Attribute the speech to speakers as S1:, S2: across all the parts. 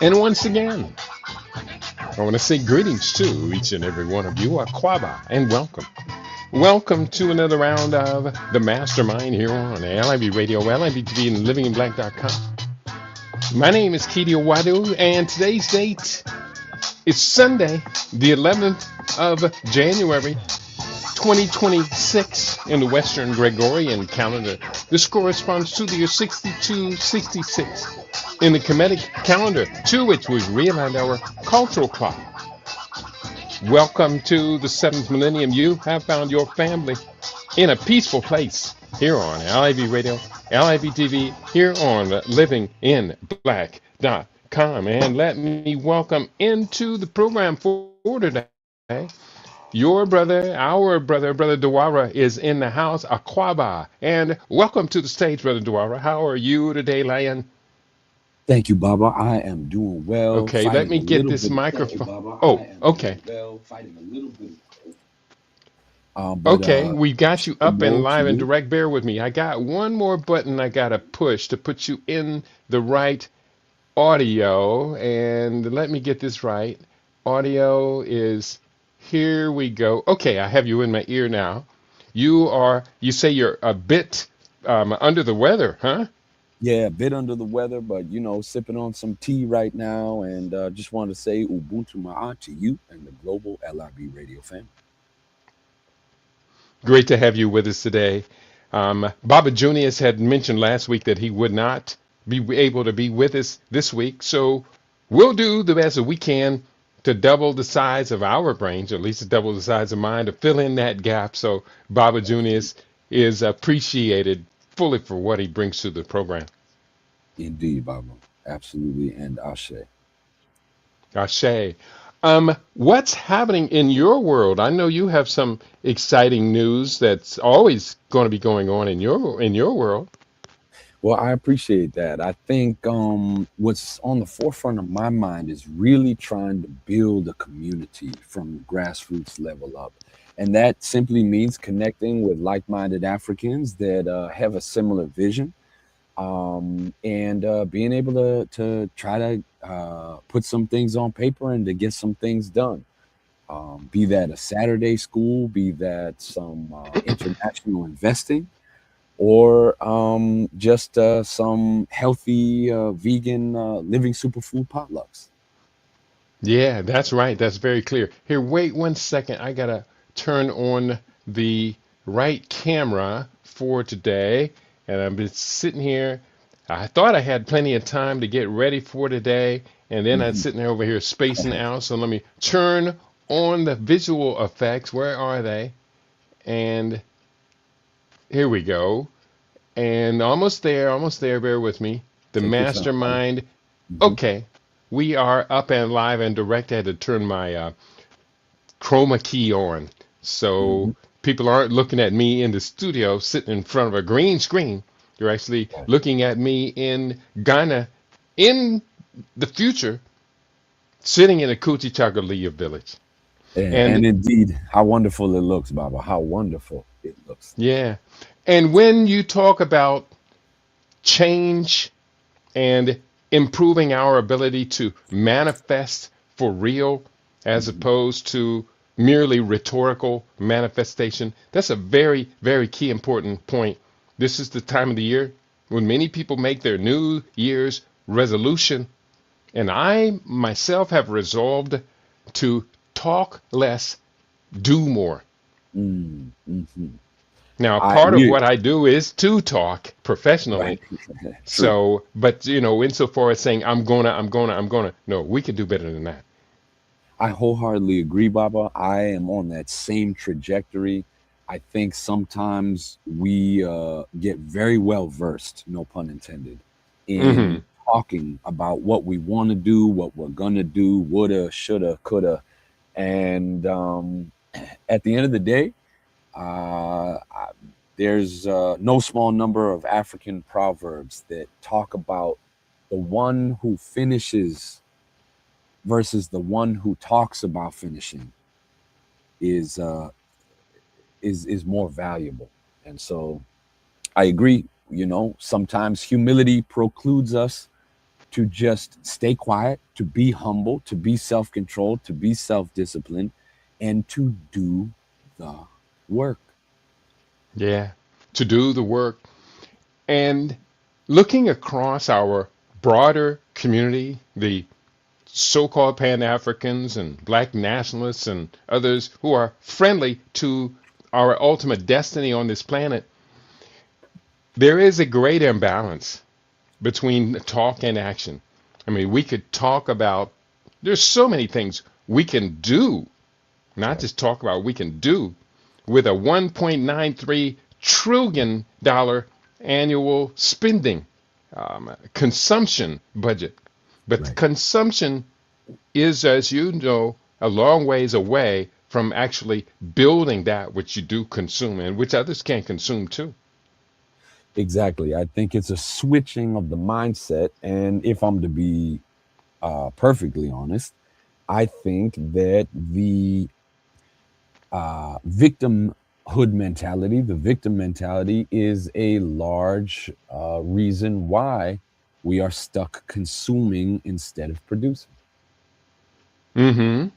S1: And once again, I want to say greetings to each and every one of you, Aquaba, and welcome. Welcome to another round of the Mastermind here on LIV Radio, LIV TV, and livinginblack.com. My name is Kedia Wadu, and today's date is Sunday, the 11th of January, 2026 in the Western Gregorian calendar. This corresponds to the year 6266 in the Kemetic calendar, to which we've realigned our cultural clock. Welcome to the seventh millennium. You have found your family in a peaceful place here on LIV Radio, LIV TV, here on livinginblack.com. And let me welcome into the program for today your brother, our brother, Brother Dawara is in the house, Aquaba. And welcome to the stage, Brother Dawara. How are you today, Lion?
S2: Thank you, Baba. I am doing well,
S1: Okay, let
S2: fighting
S1: me
S2: a
S1: get
S2: little
S1: this
S2: bit of cold.
S1: microphone. Oh, okay.
S2: But
S1: Okay, we got you up and
S2: hello to
S1: live and
S2: you.
S1: direct. Bear with me. I got one more button I got to push to put you in the right audio. And let me get this right. Audio is here we go. Okay, I have you in my ear now. You say you're a bit under the weather, huh?
S2: Yeah, a bit under the weather, but sipping on some tea right now, and just wanted to say Ubuntu Ma'a to you and the global LIB radio family.
S1: Great to have you with us today. Baba Junius had mentioned last week that he would not be able to be with us this week, so we'll do the best that we can to double the size of our brains, or at least double the size of mine, to fill in that gap. So Baba Junius is appreciated fully for what he brings to the program.
S2: Indeed, Baba. Absolutely, and Ashe.
S1: Ashe. What's happening in your world? I know you have some exciting news that's always going to be going on in your world.
S2: Well, I appreciate that. I think what's on the forefront of my mind is really trying to build a community from the grassroots level up. And that simply means connecting with like minded Africans that have a similar vision, and being able to try to put some things on paper and to get some things done. Be that a Saturday school, be that some international investing, or just some healthy vegan living superfood potlucks.
S1: Yeah, that's right. That's very clear. Here, wait one second. I gotta turn on the right camera for today. And I've been sitting here. I thought I had plenty of time to get ready for today. And then I'm
S2: Mhm.
S1: sitting there over here spacing out. So let me turn on the visual effects. Where are they? And here we go. And almost there, almost there. Bear with me. The
S2: Take your time, brother.
S1: mastermind.
S2: Hmm.
S1: Okay. We are up and live and direct. I had to turn my chroma key on. So
S2: Hmm.
S1: people aren't looking at me in the studio sitting in front of a green screen. You're actually looking at me in Ghana in the future, sitting in a Kuchi Chagalia village.
S2: And
S1: And
S2: indeed, how wonderful it looks, Baba. How wonderful it looks.
S1: yeah, and when you talk about change and improving our ability to manifest for real as
S2: Hmm.
S1: opposed to merely rhetorical manifestation. That's a very, very key important point. This is the time of the year when many people make their New Year's resolution, and I myself have resolved to talk less, do more.
S2: Mm-hmm.
S1: Now,
S2: I
S1: part of
S2: we
S1: what I do is to talk
S2: Right.
S1: professionally.
S2: True.
S1: So, but insofar as saying I'm gonna, no, we could do better than that.
S2: I wholeheartedly agree, Baba. I am on that same trajectory. I think sometimes we get very well versed, no pun intended,
S1: Hmm.
S2: in talking about what we want to do, what we're gonna do, woulda, shoulda, coulda, and at the end of the day, there's no small number of African proverbs that talk about the one who finishes versus the one who talks about finishing is uh, is more valuable. And so I agree. Sometimes humility precludes us to just stay quiet, to be humble, to be self controlled, to be self disciplined, and to do the work.
S1: Yeah. To do the work. And looking across our broader community, the so called Pan Africans and black nationalists and others who are friendly to our ultimate destiny on this planet, there is a great imbalance between talk and action. I mean, we could talk about, there's so many things we can do, not
S2: Right,
S1: just talk about, we can do with a $1.93 trillion annual spending consumption budget. But
S2: right.
S1: consumption is, as you know, a long ways away from actually building that which you do consume and which others can consume too.
S2: Exactly. I think it's a switching of the mindset. And if I'm to be perfectly honest, I think that the the victim mentality is a large reason why we are stuck consuming instead of producing.
S1: Hmm.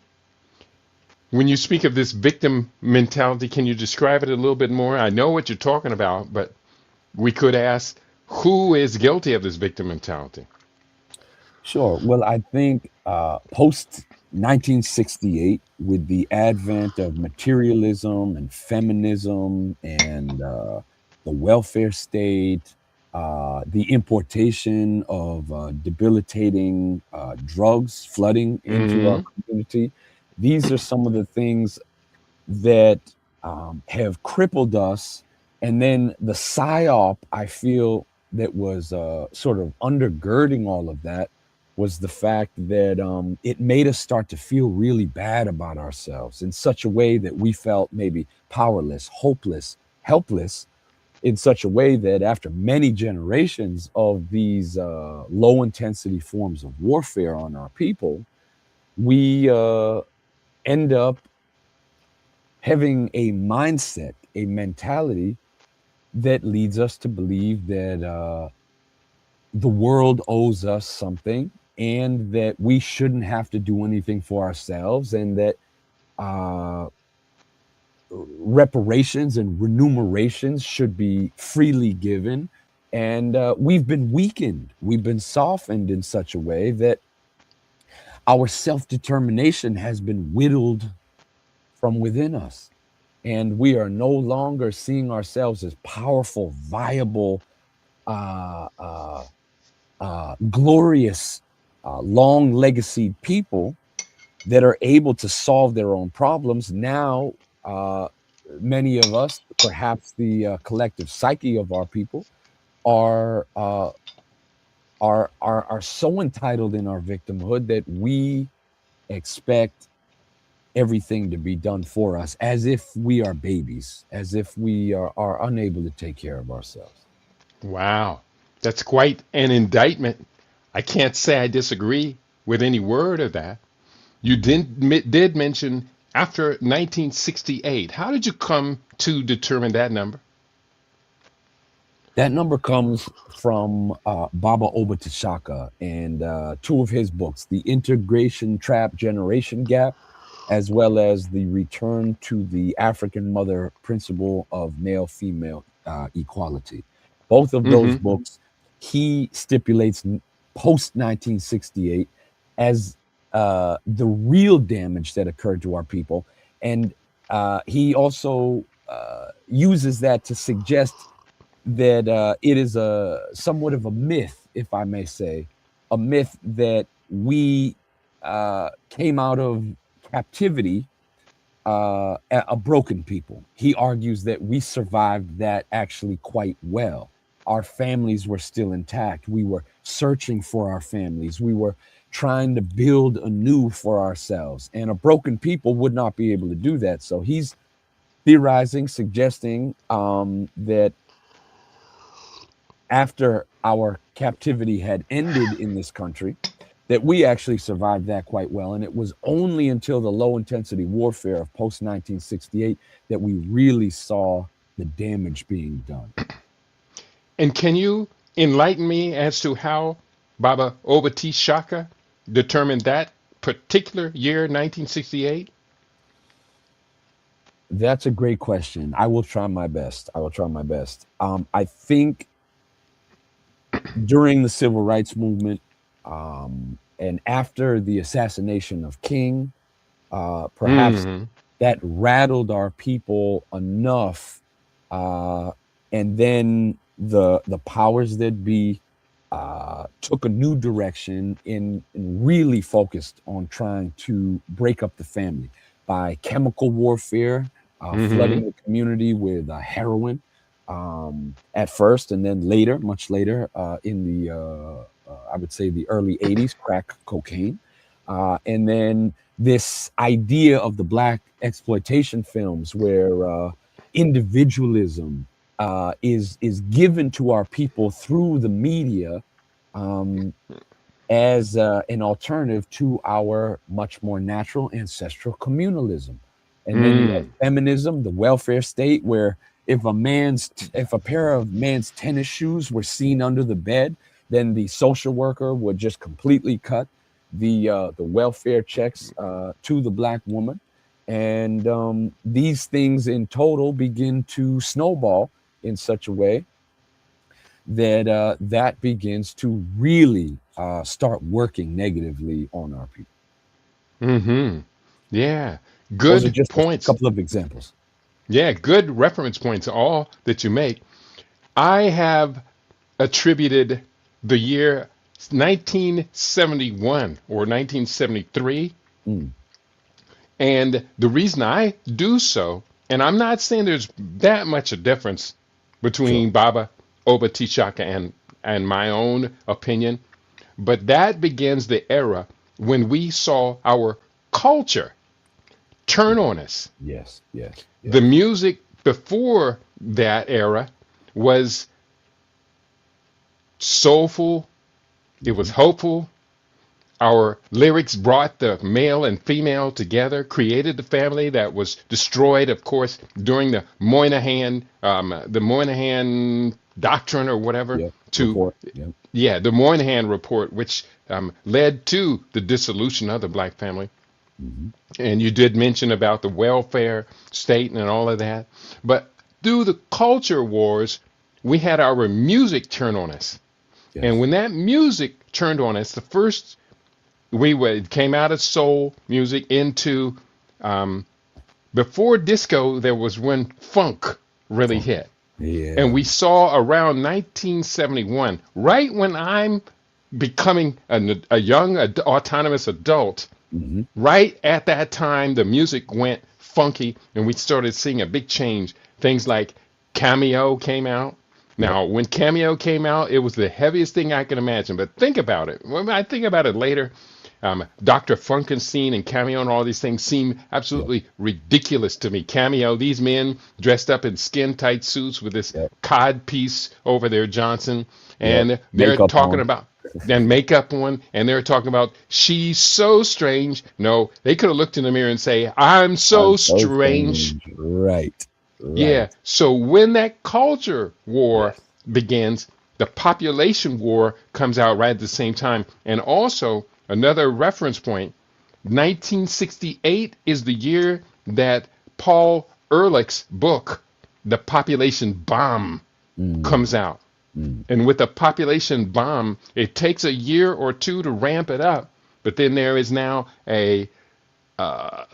S1: When you speak of this victim mentality, can you describe it a little bit more? I know what you're talking about, but we could ask who is guilty of this victim mentality?
S2: Sure. Well, I think post 1968, with the advent of materialism and feminism and the welfare state, the importation of debilitating drugs flooding into our
S1: Hmm.
S2: community, these are some of the things that have crippled us. And then the psyop, I feel, that was sort of undergirding all of that was the fact that it made us start to feel really bad about ourselves in such a way that we felt maybe powerless, hopeless, helpless, in such a way that after many generations of these low intensity forms of warfare on our people, we end up having a mindset, a mentality that leads us to believe that the world owes us something and that we shouldn't have to do anything for ourselves, and that uh, reparations and remunerations should be freely given. And we've been weakened, we've been softened in such a way that our self determination has been whittled from within us. And we are no longer seeing ourselves as powerful, viable, uh, uh, glorious, long legacy people that are able to solve their own problems. Now, uh, many of us, perhaps the collective psyche of our people, are are so entitled in our victimhood that we expect everything to be done for us, as if we are babies, as if we are unable to take care of ourselves.
S1: Wow, that's quite an indictment. I can't say I disagree with any word of that. You
S2: Mhm.
S1: did mention after 1968. How did you come to determine that number?
S2: That number comes from Baba Obotashaka and two of his books, The Integration Trap Generation Gap, as well as The Return to the African Mother Principle of Male Female Equality. Both of those
S1: Hmm.
S2: books, he stipulates post 1968 as the real damage that occurred to our people. And he also uses that to suggest that it is a somewhat of a myth, if I may say, a myth that we came out of captivity a broken people. He argues that we survived that actually quite well. Our families were still intact. We were searching for our families. We were trying to build anew for ourselves. And a broken people would not be able to do that. So he's theorizing, suggesting that after our captivity had ended in this country, that we actually survived that quite well. And it was only until the low intensity warfare of post 1968 that we really saw the damage being done.
S1: And can you enlighten me as to how Baba Obati Shaka determined that particular year, 1968?
S2: That's a great question. I will try my best. I will try my best. I think during the civil rights movement, and after the assassination of King, perhaps
S1: Mm-hmm.
S2: that rattled our people enough, uh, and then the powers that be took a new direction in really focused on trying to break up the family by chemical warfare,
S1: Mm-hmm.
S2: flooding the community with heroin at first, and then later, much later, in the I would say the early '80s, crack cocaine, and then this idea of the black exploitation films where individualism is given to our people through the media um, as an alternative to our much more natural ancestral communalism. And then you have
S1: Mm.
S2: feminism, the welfare state, where if a pair of man's tennis shoes were seen under the bed, then the social worker would just completely cut the welfare checks to the black woman, and these things in total begin to snowball in such a way that that begins to really start working negatively on our people.
S1: Mm-hmm. Yeah.
S2: Those are
S1: Good
S2: just a
S1: points.
S2: couple of examples.
S1: Yeah, good reference points, all that you make. I have attributed the year 1971 or 1973.
S2: Mm,
S1: And the reason I do so, and I'm not saying there's that much a difference
S2: sure.
S1: between Baba Oba Tishaka and my own opinion, but that begins the era when we saw our culture turn
S2: Yeah.
S1: on us.
S2: Yes. Yes.
S1: The
S2: Yes.
S1: music before that era was soulful, it was
S2: Hmm.
S1: hopeful. Our lyrics brought the male and female together, created the family that was destroyed, of course, during the Moynihan doctrine or whatever.
S2: Yep.
S1: To
S2: Report. Yep.
S1: Yeah, the Moynihan report, which led to the dissolution of the black family.
S2: Hmm.
S1: And you did mention about the welfare state and all of that. But through the culture wars, we had our music turn on us. And
S2: Yes.
S1: when that music turned on us, the first it came out of soul music into um, before disco. There was when funk really
S2: Funk.
S1: hit, and
S2: Yeah.
S1: we saw around 1971, right when I'm becoming a young autonomous adult.
S2: Hmm.
S1: Right at that time, the music went funky, and we started seeing a big change. Things like Cameo came out.
S2: Yep.
S1: Now, when Cameo came out, it was the heaviest thing I can imagine. But think about it. When I think about it later, Dr. Funkenstein and Cameo and all these things seem
S2: Yep.
S1: absolutely ridiculous to me. Cameo, these men dressed up in skin tight suits with this
S2: Yep.
S1: cod piece over their Johnson,
S2: Yep.
S1: and they're
S2: Makeup
S1: talking
S2: on.
S1: about then makeup on, and they're talking about she's so strange. No, they could have looked in the mirror and say, I'm
S2: I'm
S1: so
S2: so
S1: strange.
S2: strange. Right.
S1: Yeah.
S2: Right.
S1: So when that culture war
S2: Yes.
S1: begins, the population war comes out right at the same time. And also, another reference point, 1968 is the year that Paul Ehrlich's book, The Population Bomb,
S2: Mm,
S1: comes out.
S2: mm.
S1: And with a population bomb, it takes a year or two to ramp it up. But then there is now a uh,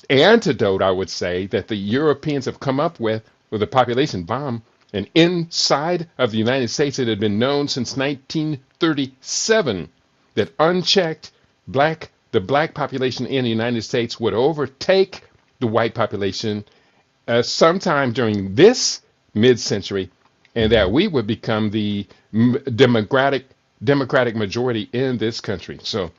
S1: antidote, I would say, that the Europeans have come up with a population bomb. And inside of the United States, it had been known since 1937 that unchecked the black population in the United States would overtake the white population sometime during this mid-century, and that
S2: Mhm.
S1: we would become the democratic majority in this country. So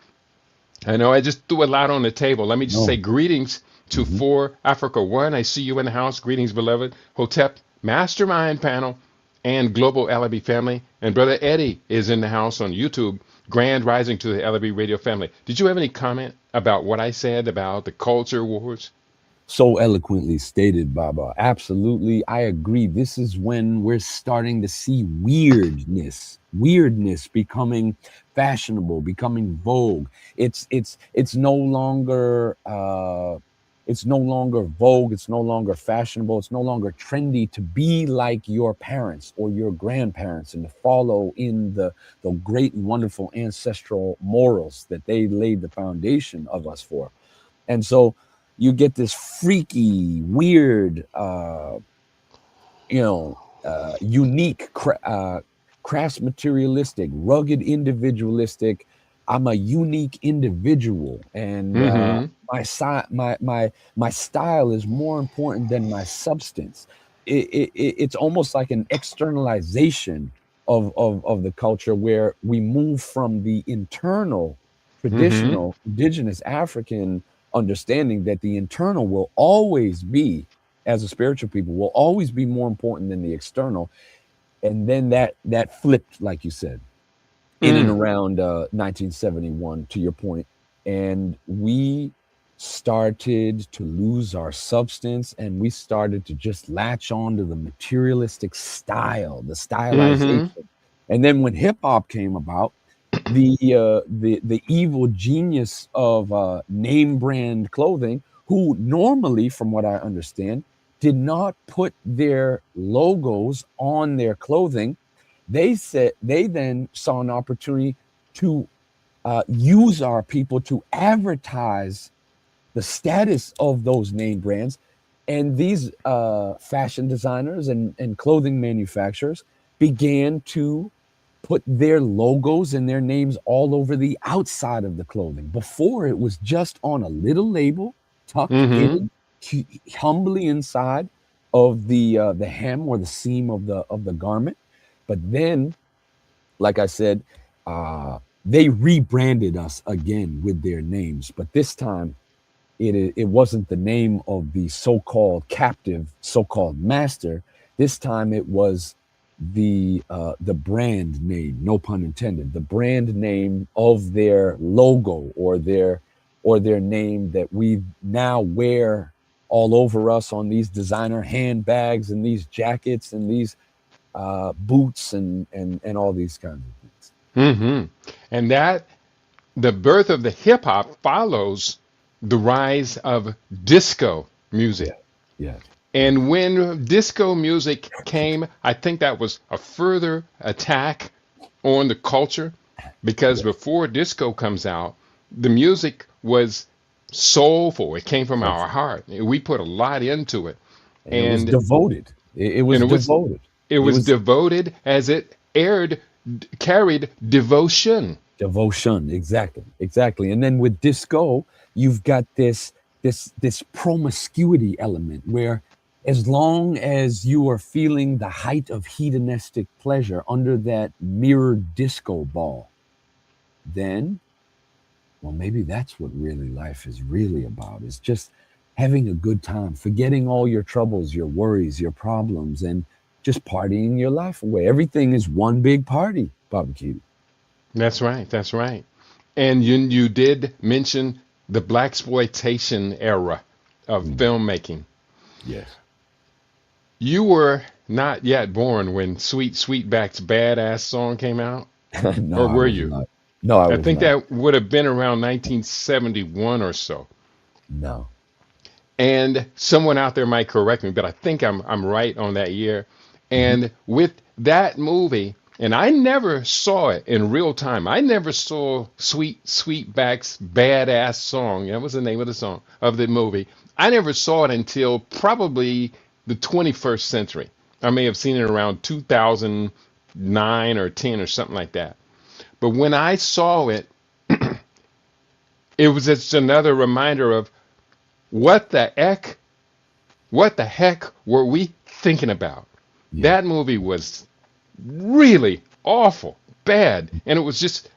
S1: I know I just threw a lot on the table. Let me just say
S2: No.
S1: greetings to
S2: Hmm.
S1: For Africa One. I see you in the house. Greetings, beloved. Hotep Mastermind Panel and Global LIB family. And Brother Eddie is in the house on YouTube. Grand rising to the LIB radio family. Did you have any comment about what I said about the culture wars?
S2: So eloquently stated, Baba. Absolutely. I agree. This is when we're starting to see weirdness becoming fashionable, becoming vogue. It's no longer it's no longer vogue, it's no longer fashionable, it's no longer trendy to be like your parents or your grandparents and to follow in the great and wonderful ancestral morals that they laid the foundation of us for. And so you get this freaky, weird, unique, crafts materialistic, rugged individualistic. I'm a unique individual, and
S1: Mm-hmm.
S2: my style is more important than my substance. It's almost like an externalization of the culture where we move from the internal,
S1: Mm-hmm.
S2: traditional, indigenous African understanding that the internal will always be, as a spiritual people, will always be more important than the external. And then that flipped, like you said, in and
S1: Mm.
S2: around 1971, to your point, and we started to lose our substance, and we started to just latch on to the materialistic style, the
S1: Mm-hmm.
S2: stylization. And then when hip hop came about, the evil genius of name brand clothing, who normally, from what I understand, did not put their logos on their clothing. They then saw an opportunity to use our people to advertise the status of those name brands. And these fashion designers and clothing manufacturers began to put their logos and their names all over the outside of the clothing. Before, it was just on a little label tucked
S1: Mm-hmm.
S2: hidden humbly inside of the hem or the seam of the garment. But then, like I said, they rebranded us again with their names, but this time it wasn't the name of the so-called captive, so-called master. This time it was the brand name, no pun intended, the brand name of their logo or their name that we now wear all over us on these designer handbags and these jackets and these boots and all these kinds of things.
S1: Mm-hmm. And that the birth of the hip hop follows the rise of disco music.
S2: Yeah, yeah, yeah,
S1: And when disco music came, I think that was a further attack on the culture because
S2: yeah.
S1: before disco comes out, the music was soulful. It came from
S2: So
S1: our heart. We put a lot into it.
S2: and it was
S1: And
S2: devoted. It
S1: and
S2: was devoted.
S1: it
S2: It
S1: was
S2: was
S1: devoted as it carried devotion.
S2: devotion. Exactly, exactly. And then with disco, you've got this promiscuity element where, as long as you are feeling the height of hedonistic pleasure under that mirrored disco ball, then, well, maybe that's what really life is really about. It's just having a good time, forgetting all your troubles, your worries, your problems, and just partying your life away. Everything is one big party, barbecue.
S1: That's right. That's right. And you did mention the black exploitation era of
S2: Mm,
S1: filmmaking.
S2: yes.
S1: You were not yet born when Sweet Sweetback's Badass song came out,
S2: No,
S1: or
S2: I
S1: were
S2: was
S1: you?
S2: not. No, I
S1: I
S2: was
S1: think
S2: not.
S1: that would have been around 1971 or so.
S2: No.
S1: And someone out there might correct me, but I think I'm right on that year.
S2: Hmm.
S1: And with that movie, and I never saw it in real time. I never saw Sweetback's Badass song. That was the name of the song of the movie. I never saw it until probably the 21st century. I may have seen it around 2009 or 10 or something like that. But when I saw it, it was just another reminder of what the heck what the heck were we thinking about?
S2: Yeah.
S1: That movie was really awful, bad, and it was just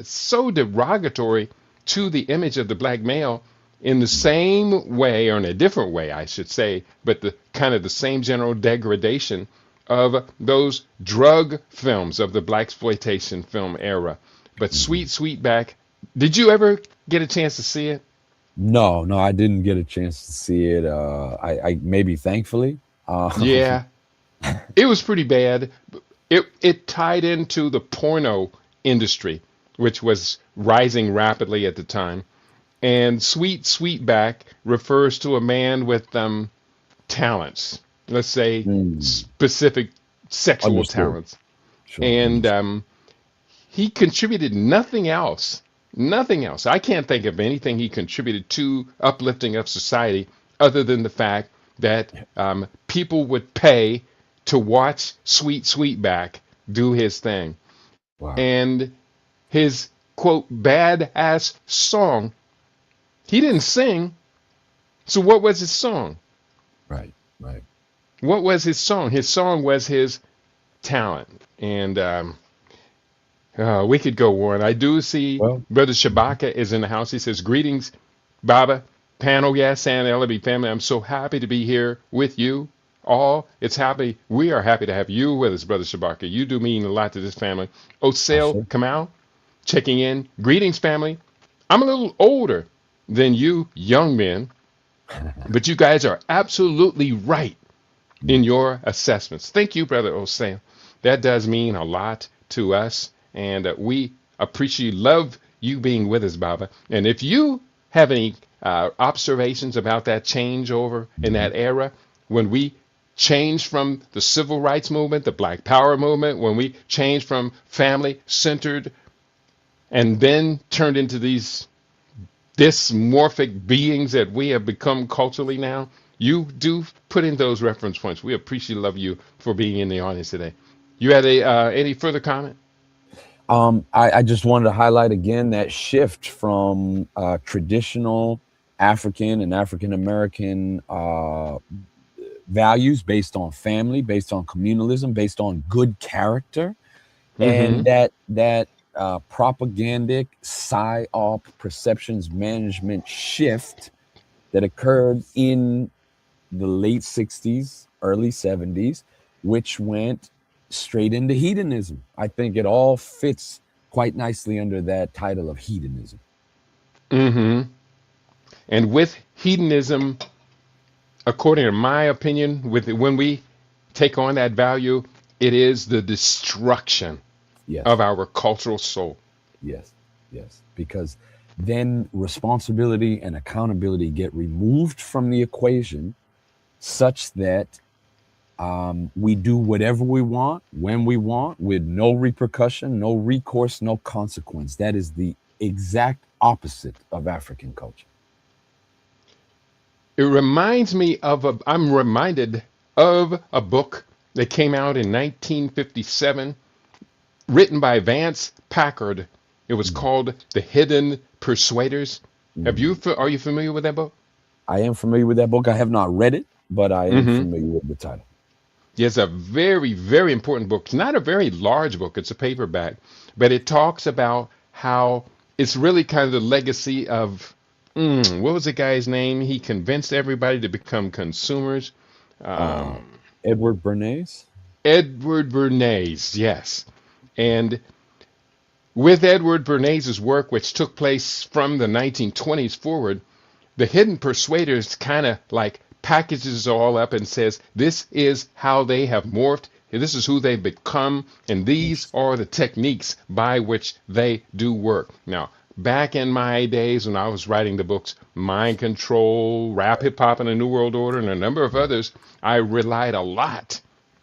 S1: so derogatory to the image of the black male in the
S2: Mm,
S1: same way, or in a different way, I should say, but the kind of the same general degradation of those drug films of the black exploitation film era. But
S2: mhm.
S1: Sweetback, did you ever get a chance to see it?
S2: No, no, I didn't get a chance to see it. I maybe thankfully.
S1: Yeah, it was pretty bad. It tied into the porno industry, which was rising rapidly at the time. And Sweetback refers to a man with talents, let's say
S2: Mm,
S1: specific sexual
S2: understood.
S1: talents.
S2: Sure,
S1: And
S2: understood.
S1: he contributed nothing else. Nothing else. I can't think of anything he contributed to uplifting of society other than the fact that people would pay to watch Sweetback do his thing.
S2: Wow.
S1: And his quote badass song, he didn't sing. So what was his song?
S2: Right, right.
S1: What was his song? His song was his talent. And we could go on. I do see
S2: Well,
S1: Brother
S2: mhm.
S1: Shabaka is in the house. He says, "Greetings, Baba, panel, yes, and LB family. I'm so happy to be here with you all. It's happy. We are happy to have you with us, Brother Shabaka. You do mean a lot to this family. Osel
S2: Ashe.
S1: Kamal, checking in. Greetings, family. I'm a little older than you young men, but you guys are absolutely right in your assessments. Thank you, Brother Osei. That does mean a lot to us, and we appreciate, love you being with us, Baba. And if you have any observations about that changeover in
S2: Mhm.
S1: that era, when we changed from the civil rights movement, the Black Power movement, when we changed from family centered and then turned into these dysmorphic beings that we have become culturally now, you do put in those reference points. We appreciate love you for being in the audience today. You had any further comment?
S2: I just wanted to highlight again that shift from traditional African and African American values based on family, based on communalism, based on good character,
S1: Mm-hmm.
S2: and that propagandic psyop perceptions management shift that occurred in the late 60s, early 70s, which went straight into hedonism. I think it all fits quite nicely under that title of hedonism.
S1: Mm-hmm. And with hedonism, according to my opinion, with when we take on that value, it is the destruction of
S2: Yes,
S1: our cultural soul.
S2: yes, yes. Because then responsibility and accountability get removed from the equation such that we do whatever we want, when we want, with no repercussion, no recourse, no consequence. That is the exact opposite of African culture.
S1: It reminds me of I'm reminded of a book that came out in 1957 written by Vance Packard. It was
S2: Mm,
S1: called The Hidden Persuaders.
S2: mm.
S1: Are you familiar with that book?
S2: I am familiar with that book. I have not read it, but I am
S1: Mm-hmm.
S2: familiar with the title.
S1: It's a very, very important book. It's not a very large book. It's a paperback, but it talks about how it's really kind of the legacy of what was the guy's name? He convinced everybody to become consumers.
S2: Uh,
S1: Um,
S2: Edward Bernays?
S1: Edward Bernays, yes. And with Edward Bernays' work, which took place from the 1920s forward, the Hidden Persuaders kind of like packages it all up and says, this is how they have morphed, this is who they've become, and these
S2: Interesting.
S1: are the techniques by which they do work. Now, back in my days when I was writing the books Mind Control, Rap Hip Hop and the New World Order, and a number of
S2: Right.
S1: others, I relied a lot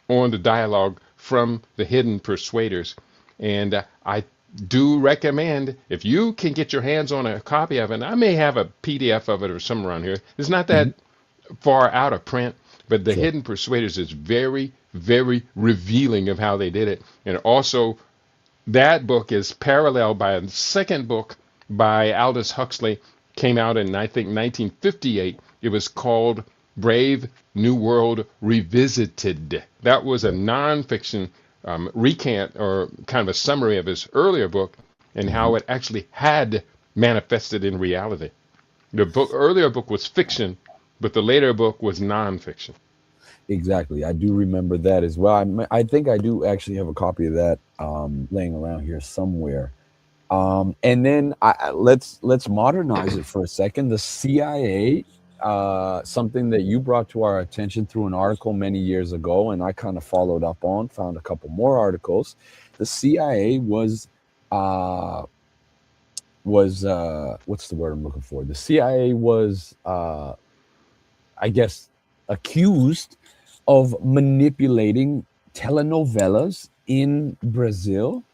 S1: on the dialogue from the Hidden Persuaders. And I do recommend if you can get your hands on a copy of it. I may have a PDF of it or somewhere around here. It's not
S2: Mhm.
S1: that far out of print, but the
S2: Sure.
S1: Hidden Persuaders is very, very revealing of how they did it. And also, that book is paralleled by a second book by Aldous Huxley, came out in I think 1958. It was called Brave New World Revisited. That was a
S2: Sure.
S1: nonfiction recant or kind of a summary of his earlier book and
S2: Mhm.
S1: how it actually had manifested in reality. The earlier book was fiction, but the later book was nonfiction.
S2: Exactly. I do remember that as well. I think I do actually have a copy of that laying around here somewhere. And then let's modernize it for a second. The CIA, something that you brought to our attention through an article many years ago, and I kind of followed up on, found a couple more articles. The CIA uh, was what's the word I'm looking for? The CIA was, I guess, accused of manipulating telenovelas in Brazil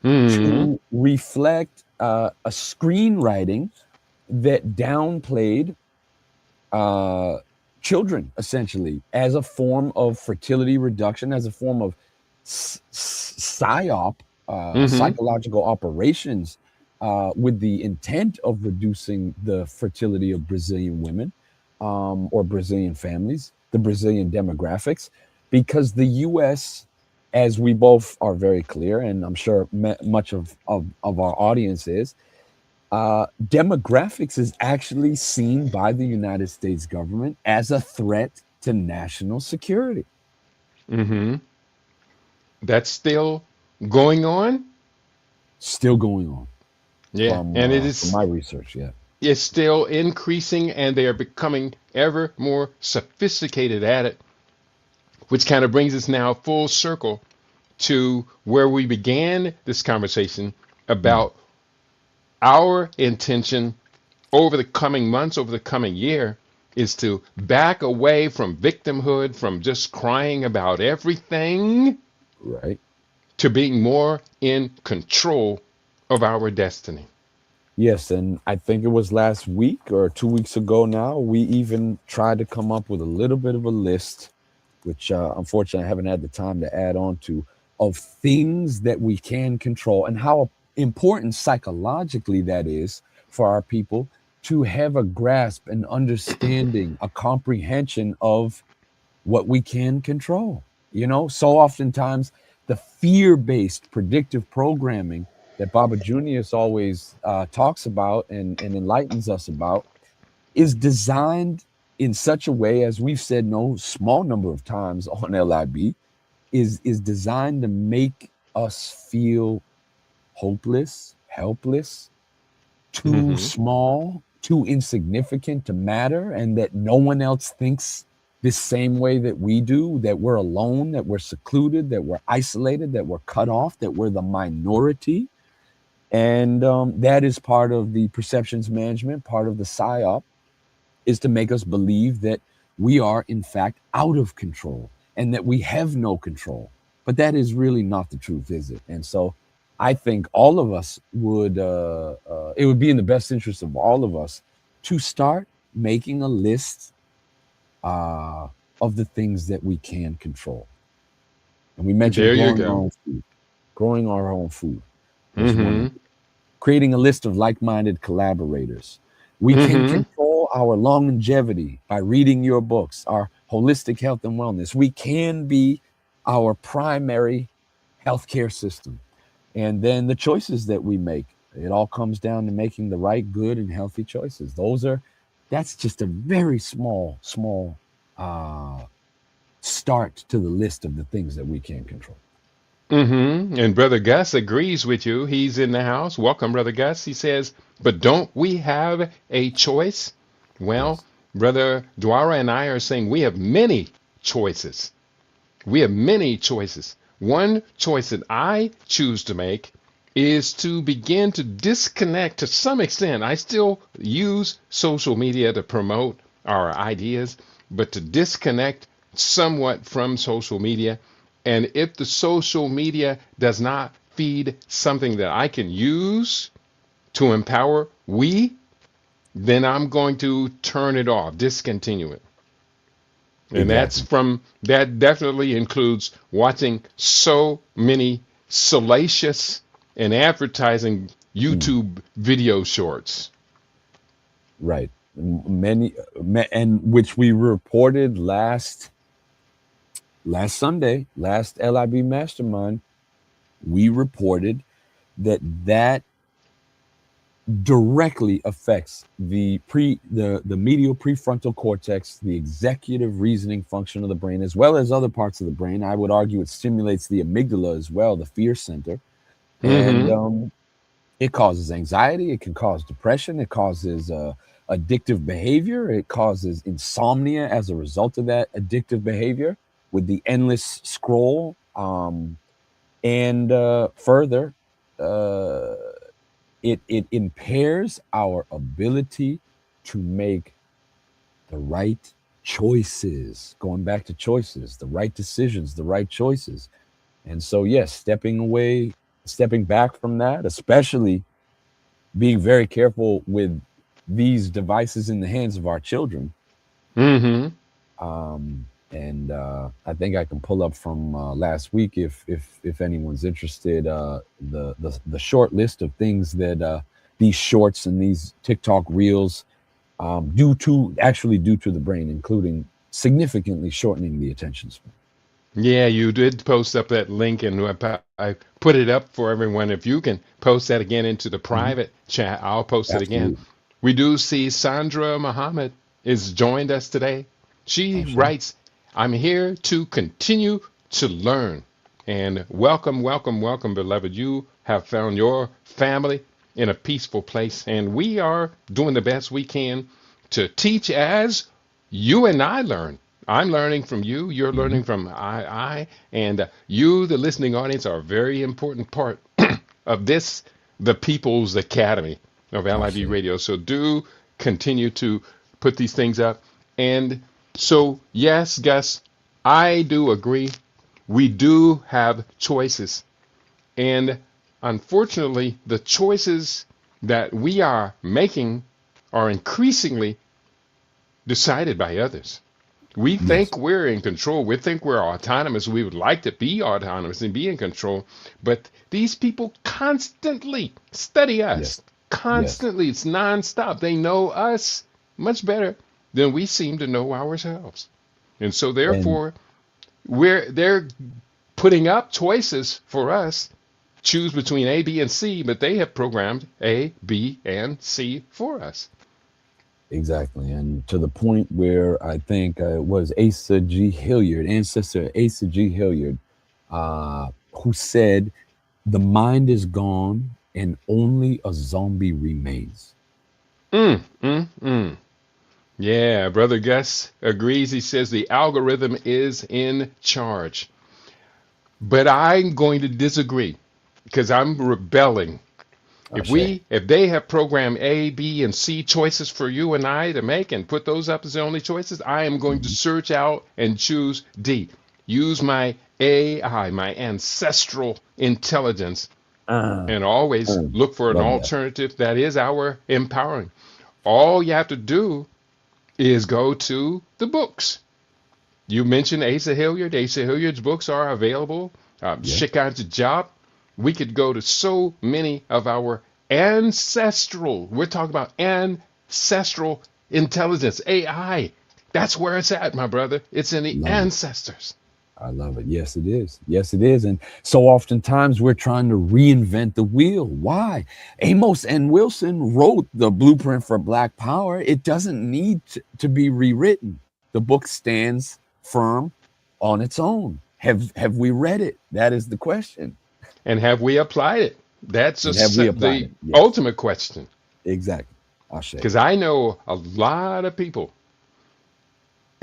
S1: Mm-hmm.
S2: to reflect a screenwriting that downplayed uh, children, essentially, as a form of fertility reduction, as a form of psyop,
S1: Mm-hmm.
S2: psychological operations, with the intent of reducing the fertility of Brazilian women, or Brazilian families, the Brazilian demographics, because the U.S., as we both are very clear, and I'm sure much of our audience is, demographics is actually seen by the United States government as a threat to national security.
S1: Mm-hmm. That's still going on.
S2: Still going on
S1: Yeah, and it
S2: from
S1: is
S2: my research. Yeah,
S1: it's still increasing, and they are becoming ever more sophisticated at it, which kind of brings us now full circle to where we began this conversation
S2: mm,
S1: about our intention over the coming months, over the coming year, is to back away from victimhood, from just crying about everything,
S2: right.
S1: to being more in control of our destiny.
S2: Yes, and I think it was last week or 2 weeks ago now, we even tried to come up with a little bit of a list, which unfortunately I haven't had the time to add on to, of things that we can control and how important psychologically that is for our people to have a grasp, an understanding, a comprehension of what we can control. So oftentimes the fear based predictive programming that Baba Junius always talks about and enlightens us about is designed in such a way, as we've said no small number of times on LIB, is designed to make us feel hopeless, helpless, too
S1: Mm-hmm.
S2: small, too insignificant to matter, and that no one else thinks this same way that we do, that we're alone, that we're secluded, that we're isolated, that we're cut off, that we're the minority. And that is part of the perceptions management, part of the PSYOP, is to make us believe that we are, in fact, out of control and that we have no control. But that is really not the truth, is it? And so I think all of us it would be in the best interest of all of us to start making a list uh, of the things that we can control. And we mentioned
S1: There you go.
S2: growing our own food was one of
S1: Mm-hmm.
S2: them. Creating a list of like minded collaborators. We can
S1: Mm-hmm.
S2: control our longevity by reading your books, our holistic health and wellness. We can be our primary healthcare system. And then the choices that we make, it all comes down to making the right, good, and healthy choices. That's just a very small uh, start to the list of the things that we can control.
S1: Mm-hmm. And Brother Gus agrees with you. He's in the house. Welcome, Brother Gus. He says, but don't we have a choice? Well,
S2: Yes.
S1: Brother Dwara and I are saying we have many choices. We have many choices. One choice that I choose to make is to begin to disconnect to some extent. I still use social media to promote our ideas, but to disconnect somewhat from social media. And if the social media does not feed something that I can use to empower we, then I'm going to turn it off, discontinue it. And
S2: Exactly.
S1: that definitely includes watching so many salacious and advertising
S2: Mm,
S1: YouTube video shorts.
S2: right. Many, and which we reported last Sunday, last LIB Mastermind, we reported that directly affects the medial prefrontal cortex, the executive reasoning function of the brain, as well as other parts of the brain. I would argue it stimulates the amygdala as well, the fear center. And
S1: Mm-hmm.
S2: It causes anxiety. It can cause depression. It causes addictive behavior. It causes insomnia as a result of that addictive behavior with the endless scroll. And further, uh, it impairs our ability to make the right choices. Going back to choices, the right decisions, the right choices. And so, yes, stepping back from that, especially being very careful with these devices in the hands of our children.
S1: Mm-hmm.
S2: And I think I can pull up from last week if anyone's interested the short list of things that these shorts and these TikTok reels due to the brain, including significantly shortening the attention span.
S1: Yeah, you did post up that link, and I put it up for everyone. If you can post that again into the
S2: Mhm.
S1: private chat, I'll post it again.
S2: Absolutely.
S1: We do see Sandra Muhammad is joined us today. She
S2: Oh, sure.
S1: writes, "I'm here to continue to learn." And welcome, welcome, welcome, beloved. You have found your family in a peaceful place, and we are doing the best we can to teach as you and I learn. I'm learning from you. You're
S2: Hmm.
S1: learning from and you, the listening audience, are a very important part of this, the People's Academy of
S2: Oh,
S1: LIB
S2: shit.
S1: Radio. So do continue to put these things up. And so, yes, Gus, I do agree. We do have choices. And unfortunately, the choices that we are making are increasingly decided by others. We
S2: Yes.
S1: think we're in control. We think we're autonomous. We would like to be autonomous and be in control. But these people constantly study us.
S2: Yes. Yes.
S1: Constantly. It's nonstop. They know us much better than we seem to know ourselves. And so
S2: And
S1: therefore, they're putting up choices for us. Choose between A, B, and C, but they have programmed A, B, and C for us.
S2: exactly. And to the point where I think it was Asa G. Hilliard, ancestor Asa G. Hilliard, who said, "The mind is gone and only a zombie remains."
S1: Mm, mm, mm. Yeah, Brother Gus agrees. He says the algorithm is in charge. But I'm going to disagree because I'm rebelling.
S2: Ashe.
S1: If they have programmed A, B, and C choices for you and I to make and put those up as the only choices, I am going to
S2: Hmm.
S1: search out and choose D. Use my AI, my ancestral intelligence,
S2: Uh,
S1: and always look for an
S2: Love that.
S1: alternative that is our empowering. All you have to do is go to the books. You mentioned Asa Hilliard. Asa Hilliard's books are available.
S2: Yeah.
S1: Shikhan's Job. We could go to so many of our ancestral, we're talking about ancestral intelligence, AI. That's where it's at, my brother. It's in the
S2: Love it.
S1: ancestors.
S2: I love it. Yes, it is. Yes, it is. And so oftentimes we're trying to reinvent the wheel. Why? Amos and Wilson wrote the blueprint for Black Power. It doesn't need to be rewritten. The book stands firm on its own. Have we read it? That is the question.
S1: And have we applied it? That's
S2: And have we applied
S1: the
S2: it? Yes,
S1: ultimate question.
S2: exactly. Ashe.
S1: Because I know a lot of people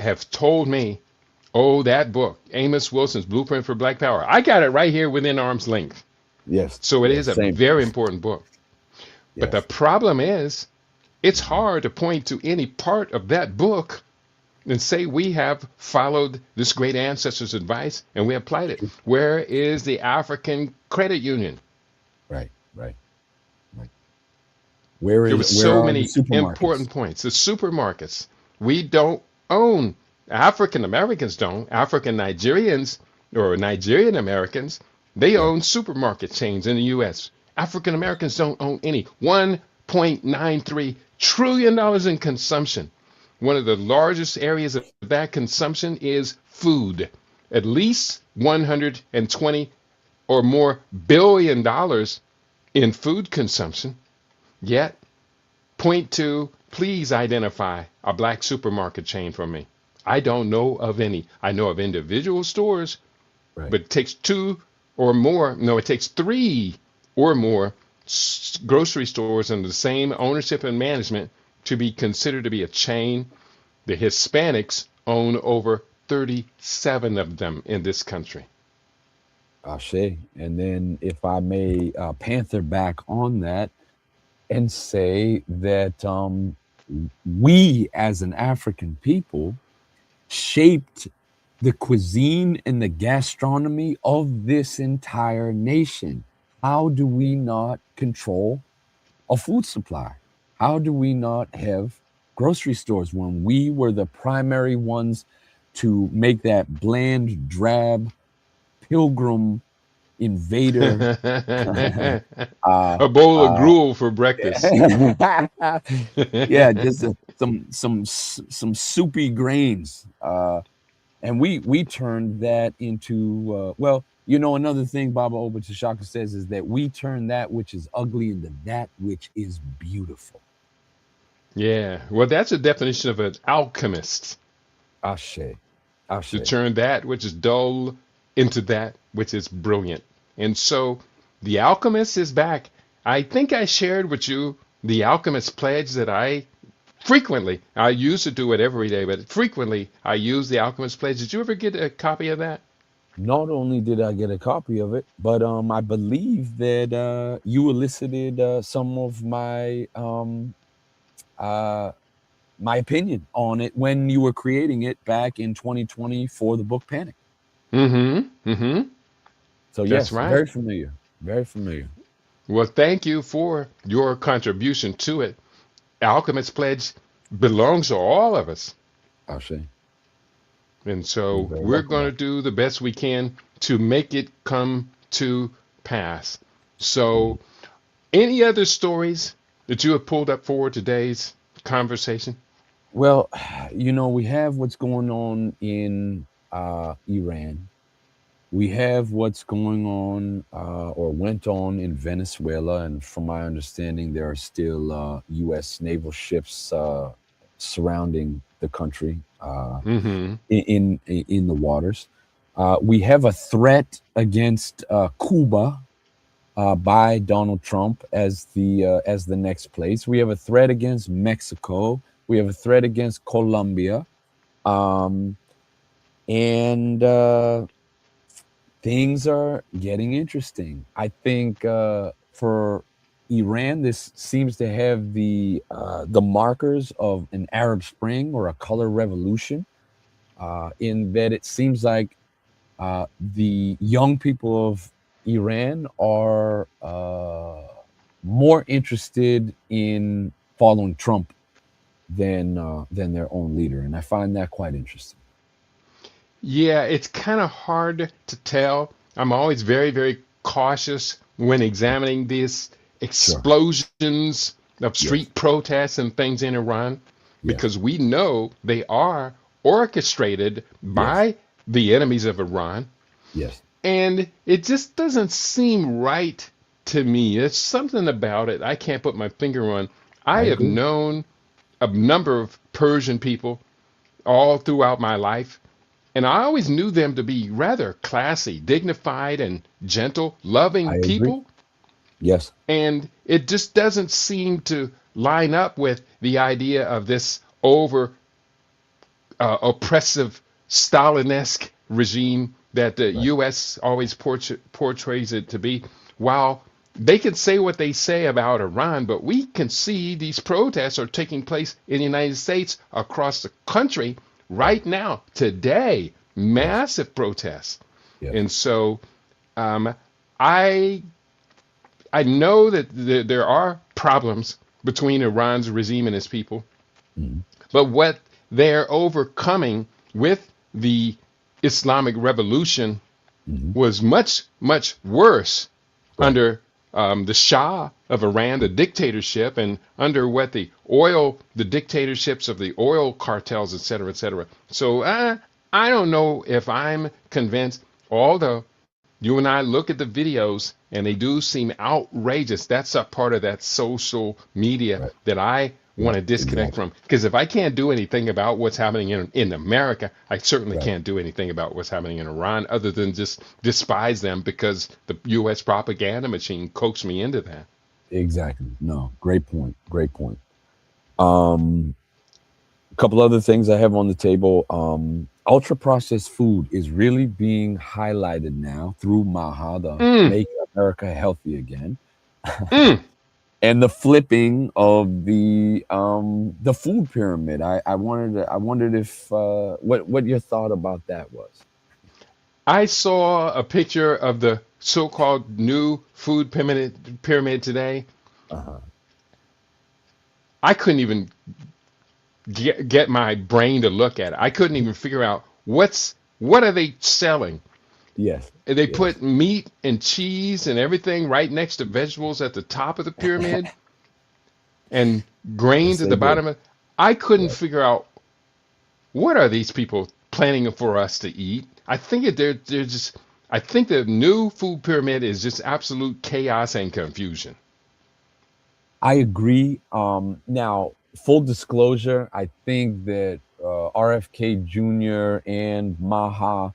S1: have told me, oh, that book, Amos Wilson's Blueprint for Black Power. I got it right here within arm's length.
S2: Yes.
S1: So it
S2: Yes.
S1: is a
S2: Same.
S1: very important book. But the
S2: Yes.
S1: problem is, it's
S2: Mhm.
S1: hard to point to any part of that book and say we have followed this great ancestor's advice and we applied it.
S2: True.
S1: Where is the African Credit Union?
S2: Right. Right. Right.
S1: There were
S2: Where
S1: so
S2: are the
S1: many
S2: supermarkets?
S1: important points. The supermarkets. We don't own, African Americans don't, African Nigerians or Nigerian Americans, they
S2: Yep.
S1: own supermarket chains in the US. African Americans don't own any. $1.93 trillion in consumption. One of the largest areas of that consumption is food. At least 120 or more billion dollars in food consumption. Yet point to, please identify a black supermarket chain for me. I don't know of any. I know of individual stores,
S2: Right.
S1: but it takes two or more. No, it takes three or more grocery stores under the same ownership and management to be considered to be a chain. The Hispanics own over 37 of them in this country.
S2: Ashe. And then, if I may panther back on that and say that we as an African people shaped the cuisine and the gastronomy of this entire nation. How do we not control a food supply? How do we not have grocery stores when we were the primary ones to make that bland, drab, pilgrim, invader uh,
S1: A bowl of
S2: uh,
S1: gruel for breakfast.
S2: yeah, just some soupy grains, and we turned that into well, another thing Baba Obachashaka says is that we turn that which is ugly into that which is beautiful.
S1: Yeah, well, that's a definition of an alchemist,
S2: Ashe,
S1: to
S2: ashe.
S1: turn that which is dull into that which is brilliant. And so the alchemist is back. I think I shared with you the alchemist pledge that I used to do it every day, but frequently I use the alchemist pledge. Did you ever get a copy of that?
S2: Not only did I get a copy of it, but I believe that you elicited some of uh, my opinion on it when you were creating it back in 2020 for the book Panic.
S1: Mm-hmm. Mm-hmm.
S2: So
S1: That's
S2: yes,
S1: right.
S2: very familiar, very familiar.
S1: Well, thank you for your contribution to it. Alchemist Pledge belongs to all of us.
S2: I'll say
S1: And
S2: you're
S1: so
S2: very
S1: we're
S2: welcome,
S1: going to
S2: Doc.
S1: do the best we can to make it come to pass.
S2: Mhm.
S1: So, any other stories that you have pulled up for today's conversation?
S2: Well, we have what's going on in Iran. We have what's going on or went on in Venezuela, and from my understanding, there are still U.S. naval ships surrounding the country
S1: Mm-hmm.
S2: in the waters. We have a threat against Cuba by Donald Trump as the next place. We have a threat against Mexico. We have a threat against Colombia, um, and things are getting interesting. I think for Iran, this seems to have the markers of an Arab Spring or a color revolution, in that it seems like the young people of Iran are more interested in following Trump than their own leader, and I find that quite interesting.
S1: Yeah, it's kind of hard to tell. I'm always very, very cautious when examining these
S2: Sure.
S1: explosions of street
S2: Yes.
S1: protests and things in Iran
S2: Yes.
S1: because we know they are orchestrated
S2: Yes.
S1: by the enemies of Iran.
S2: Yes.
S1: And it just doesn't seem right to me. There's something about it I can't put my finger on. I
S2: I
S1: have
S2: agree.
S1: known a number of Persian people all throughout my life, and I always knew them to be rather classy, dignified, and gentle, loving
S2: I agree.
S1: people.
S2: Yes.
S1: And it just doesn't seem to line up with the idea of this over oppressive Stalinesque regime that the
S2: Right.
S1: U.S. always portrays it to be. While they can say what they say about Iran, but we can see these protests are taking place in the United States across the country
S2: Right.
S1: right now, today,
S2: Yes.
S1: massive protests.
S2: Yes.
S1: And so um, I I know that there are problems between Iran's regime and its people,
S2: Mhm.
S1: but what they're overcoming with the Islamic Revolution
S2: Mhm.
S1: was much, much worse
S2: Right.
S1: under the Shah of Iran, the dictatorship, and under the dictatorships of the oil cartels, et cetera, et cetera. So I don't know if I'm convinced, although you and I look at the videos and they do seem outrageous. That's a part of that social media
S2: Right.
S1: that I want
S2: Right.
S1: to disconnect
S2: Exactly.
S1: from. Because if I can't do anything about what's happening in America, I certainly
S2: Right.
S1: can't do anything about what's happening in Iran other than just despise them because the U.S. propaganda machine coaxed me into that.
S2: Exactly. No, great point. Great point. Um, a couple other things I have on the table. Ultra processed food is really being highlighted now through MAHA, the
S1: Mm,
S2: Make America Healthy Again,
S1: mm.
S2: and the flipping of the food pyramid. I wondered if what your thought about that was.
S1: I saw a picture of the so-called new food pyramid today.
S2: Uh-huh.
S1: I couldn't even get my brain to look at it. I couldn't even figure out what are they selling.
S2: Yes.
S1: They
S2: Yes.
S1: put meat and cheese and everything right next to vegetables at the top of the pyramid and
S2: Yes,
S1: grains at
S2: they
S1: the
S2: did.
S1: bottom. I couldn't
S2: Right.
S1: figure out what are these people planning for us to eat. They're just. I think the new food pyramid is just absolute chaos and confusion.
S2: I agree. Now, full disclosure, I think that RFK Jr. and Maha,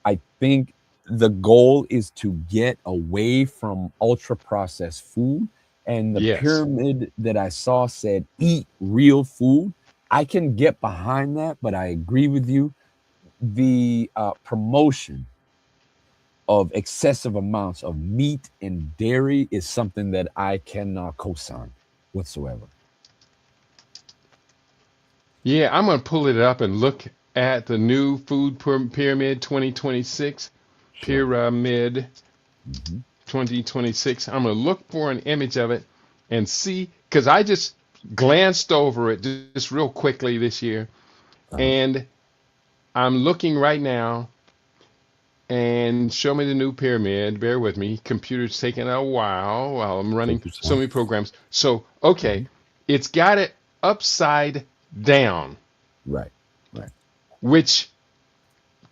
S2: I think the goal is to get away from ultra processed food. And the
S1: Yes.
S2: pyramid that I saw said, eat real food. I can get behind that, but I agree with you. The promotion of excessive amounts of meat and dairy is something that I cannot co-sign whatsoever.
S1: Yeah, I'm gonna pull it up and look at the new food pyramid 2026.
S2: Sure.
S1: Pyramid
S2: Hmm.
S1: 2026. I'm gonna look for an image of it and see, because I just glanced over it just real quickly this year,
S2: Uh,
S1: and I'm looking right now. And show me the new pyramid. Bear with me. Computer's taking a while I'm running
S2: take your
S1: so
S2: time.
S1: many programs. So, okay,
S2: Mhm.
S1: it's got it upside down,
S2: Right. Right.
S1: which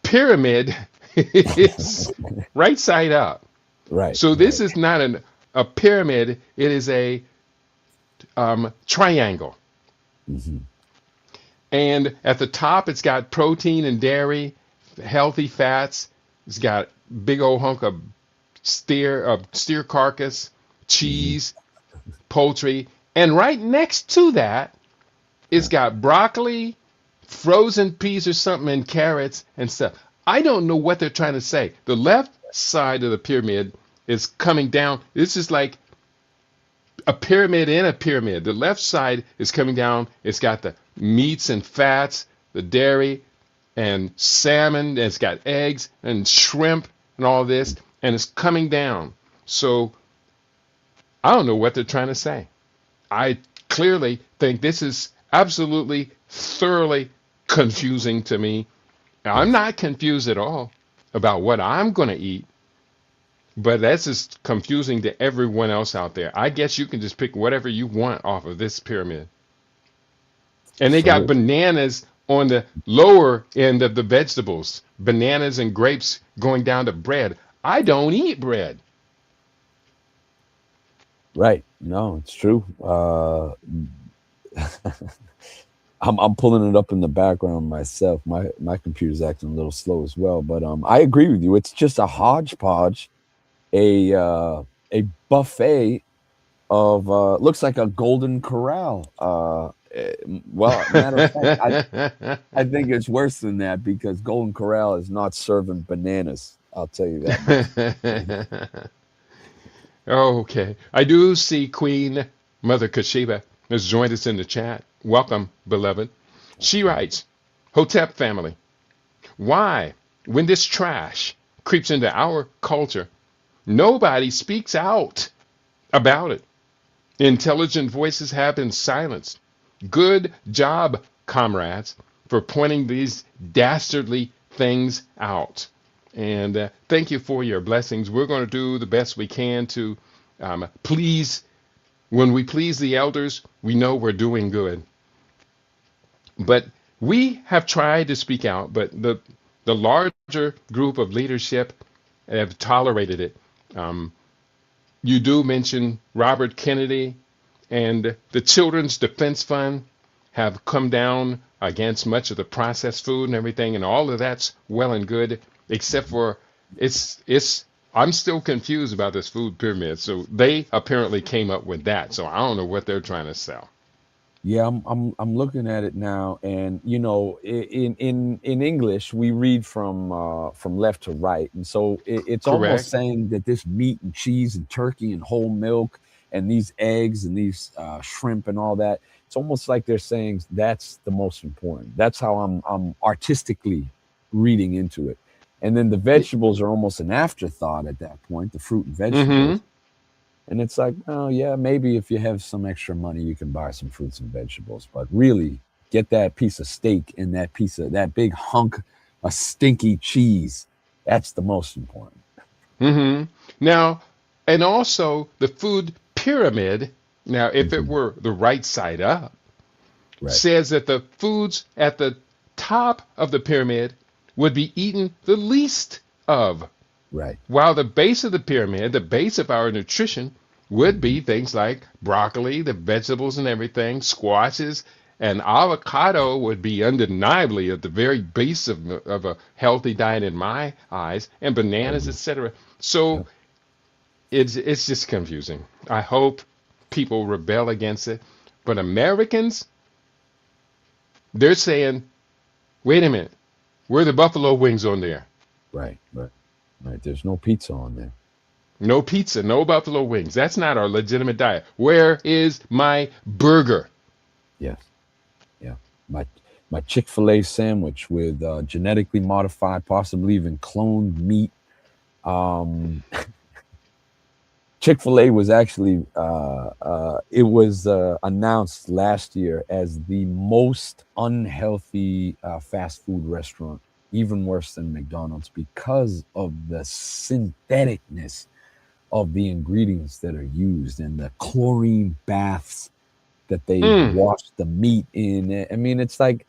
S1: pyramid is right side up.
S2: Right.
S1: So this
S2: Right.
S1: is not a pyramid. It is a triangle.
S2: Hmm.
S1: And at the top, it's got protein and dairy, healthy fats. It's got big old hunk of steer carcass,
S2: Hmm.
S1: cheese, poultry, and right next to that, it's
S2: Uh,
S1: got broccoli, frozen peas or something, and carrots and stuff. I don't know what they're trying to say. The left side of the pyramid is coming down. This is like a pyramid in a pyramid. The left side is coming down. It's got the meats and fats, the dairy and salmon. It's got eggs and shrimp and all this, and it's coming down. So I don't know what they're trying to say. I clearly think this is absolutely, thoroughly confusing to me. Now, I'm
S2: yes.
S1: not confused at all about what I'm going to eat, but that's just confusing to everyone else out there. I guess you can just pick whatever you want off of this pyramid. And they got
S2: So
S1: bananas on the lower end of the vegetables, bananas and grapes going down to bread. I don't eat bread.
S2: right. No, it's true. I'm pulling it up in the background myself. My computer's acting a little slow as well, but I agree with you. It's just a hodgepodge, a buffet of looks like a golden corral. Well, matter of fact, I think it's worse than that because Golden Corral is not serving bananas. I'll tell you that much.
S1: Okay. I do see Queen Mother Kashiba has joined us in the chat. Welcome, beloved. She writes, Hotep family, why, when this trash creeps into our culture, nobody speaks out about it? Intelligent voices have been silenced. Good job, comrades, for pointing these dastardly things out. And thank you for your blessings. We're going to do the best we can to please. When we please the elders, we know we're doing good. But we have tried to speak out, but the larger group of leadership have tolerated it. Um, you do mention Robert Kennedy and the Children's Defense Fund have come down against much of the processed food and everything, and all of that's well and good, except for it's I'm still confused about this food pyramid. So they apparently came up with that. So I don't know what they're trying to sell.
S2: Yeah, I'm looking at it now, and you know, in English we read from left to right, and so it's almost
S1: Correct?
S2: saying that this meat and cheese and turkey and whole milk and these eggs and these shrimp and all that. It's almost like they're saying that's the most important. That's how I'm artistically reading into it, and then the vegetables are almost an afterthought at that point. The fruit and
S1: Mm-hmm.
S2: vegetables. And it's like, oh yeah, maybe if you have some extra money, you can buy some fruits and vegetables. But really, get that piece of steak and that piece of that big hunk of stinky cheese. That's the most important.
S1: Mm-hmm. Now, and also the food pyramid. Now, if it
S2: Hmm.
S1: were the right side up,
S2: Right,
S1: says that the foods at the top of the pyramid would be eaten the least of,
S2: right.
S1: while the base of the pyramid, the base of our nutrition, would
S2: Hmm.
S1: be things like broccoli, the vegetables and everything, squashes, and avocado would be undeniably at the very base of a healthy diet in my eyes, and
S2: I
S1: bananas,
S2: agree.
S1: etc. So
S2: Yep.
S1: it's just confusing. I hope people rebel against it, but Americans, they're saying, wait a minute, where are the buffalo wings on there?
S2: Right, right, right. There's no pizza on there.
S1: No pizza, no buffalo wings. That's not our legitimate diet. Where is my burger?
S2: Yes, yeah. My my Chick-fil-A sandwich with genetically modified, possibly even cloned meat. Um, Chick-fil-A was actually it was announced last year as the most unhealthy fast food restaurant, even worse than McDonald's because of the syntheticness of the ingredients that are used and the chlorine baths that they
S1: Mm,
S2: wash the meat in. I mean, it's like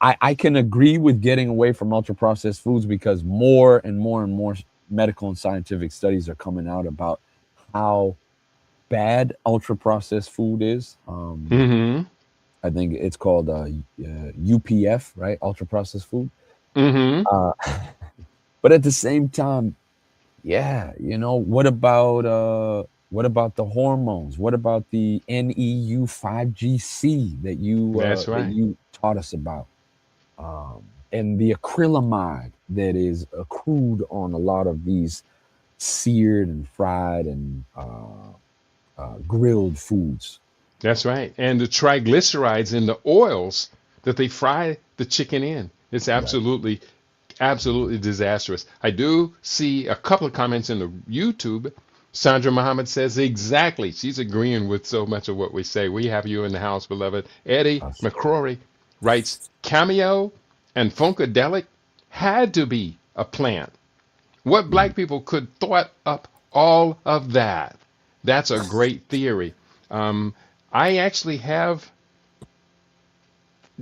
S2: I can agree with getting away from ultra processed foods because more and more and more medical and scientific studies are coming out about how bad ultra processed food is.
S1: mm-hmm,
S2: I think it's called UPF, right? Ultra processed food.
S1: mm-hmm.
S2: Uh, but at the same time, yeah, you know, what about the hormones? What about the NEU5GC
S1: That's
S2: that
S1: right.
S2: you taught us about? And the acrylamide that is accrued on a lot of these seared and fried and grilled foods.
S1: That's right. And the triglycerides in the oils that they fry the chicken in. It's
S2: Right.
S1: absolutely, absolutely disastrous. I do see a couple of comments in the YouTube. Sandra Muhammad says exactly. She's agreeing with so much of what we say. We have you in the house, beloved. Eddie
S2: That's right.
S1: McCrory writes Cameo and Funkadelic had to be a plant. What
S2: Mhm.
S1: black people could thought up all of that? That's a great theory. Um, I actually have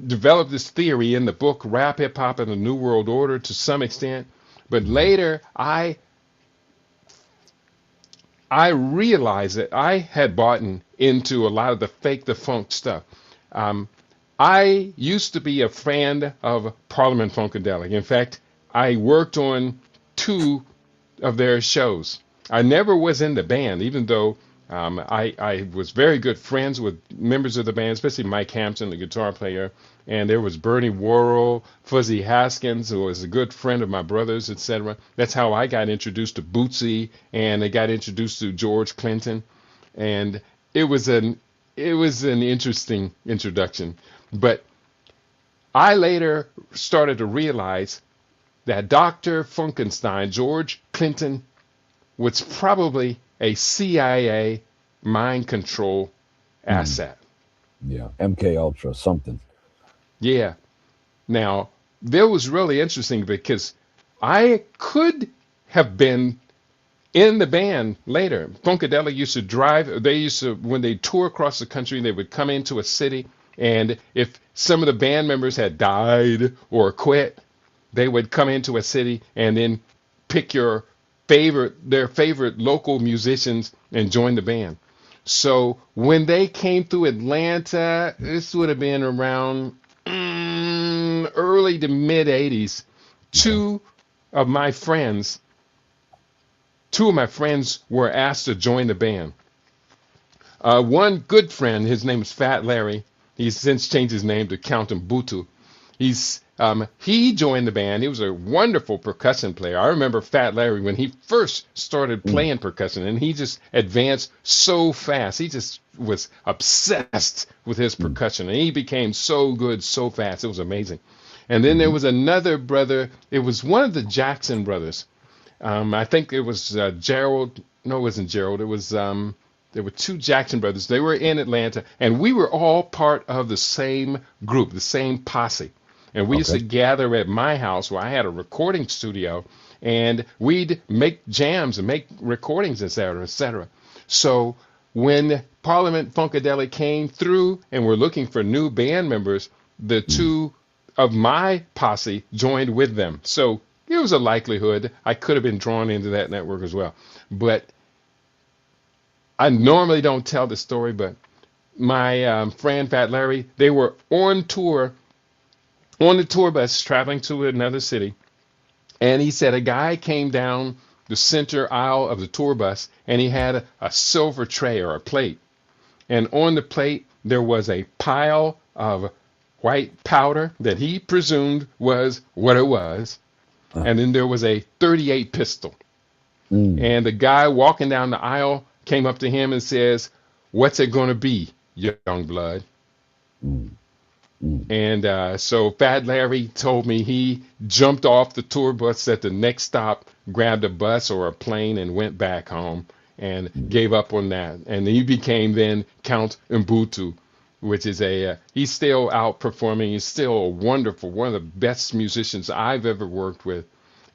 S1: developed this theory in the book Rap Hip Hop and the New World Order to some extent, but
S2: Mhm.
S1: later I realized that I had bought into a lot of the fake the funk stuff. Um, I used to be a fan of Parliament Funkadelic. In fact, I worked on two of their shows. I never was in the band, even though I was very good friends with members of the band, especially Mike Hampton, the guitar player. And there was Bernie Worrell, Fuzzy Haskins, who was a good friend of my brother's, etc. That's how I got introduced to Bootsy, and I got introduced to George Clinton, and it was an it was an interesting introduction. But I later started to realize that Dr. Funkenstein, George Clinton, was probably a CIA mind control
S2: Mm.
S1: asset.
S2: Yeah. MK Ultra something.
S1: Yeah. Now, that was really interesting because I could have been in the band later. Funkadelic used to drive, they used to, when they tour across the country, they would come into a city, and if some of the band members had died or quit, they would come into a city and then pick their favorite local musicians and join the band. So when they came through Atlanta, this would have been around early to mid 80s.
S2: Okay.
S1: Two of my friends two of my friends were asked to join the band. One good friend, his name is Fat Larry. He's since changed his name to Count Mbutu. He joined the band. He was a wonderful percussion player. I remember Fat Larry when he first started
S2: Mm,
S1: playing percussion, and he just advanced so fast. He just was obsessed with his
S2: mm,
S1: percussion, and he became so good so fast. It was amazing. And then there
S2: mhm.
S1: was another brother. It was one of the Jackson brothers. I think it was Gerald. No, it wasn't Gerald. It was there were two Jackson brothers. They were in Atlanta, and we were all part of the same group, the same posse. And we used
S2: Okay.
S1: to gather at my house where I had a recording studio, and we'd make jams and make recordings, et cetera, et cetera. So when Parliament Funkadelic came through and were looking for new band members, the
S2: Mm,
S1: two of my posse joined with them. So there was a likelihood I could have been drawn into that network as well. But I normally don't tell the story, but my friend Fat Larry, they were on tour, on the tour bus traveling to another city. And he said a guy came down the center aisle of the tour bus and he had a silver tray or a plate. And on the plate, there was a pile of white powder that he presumed was what it was.
S2: uh,
S1: And then there was a 38 pistol.
S2: mm,
S1: And the guy walking down the aisle came up to him and says, "What's it going to be, young blood?"
S2: mm, mm,
S1: And so Fat Larry told me he jumped off the tour bus at the next stop, grabbed a bus or a plane, and went back home and
S2: mm.
S1: gave up on that. And he became then Count Mbutu, which is he's still outperforming. He's still a wonderful, one of the best musicians I've ever worked with.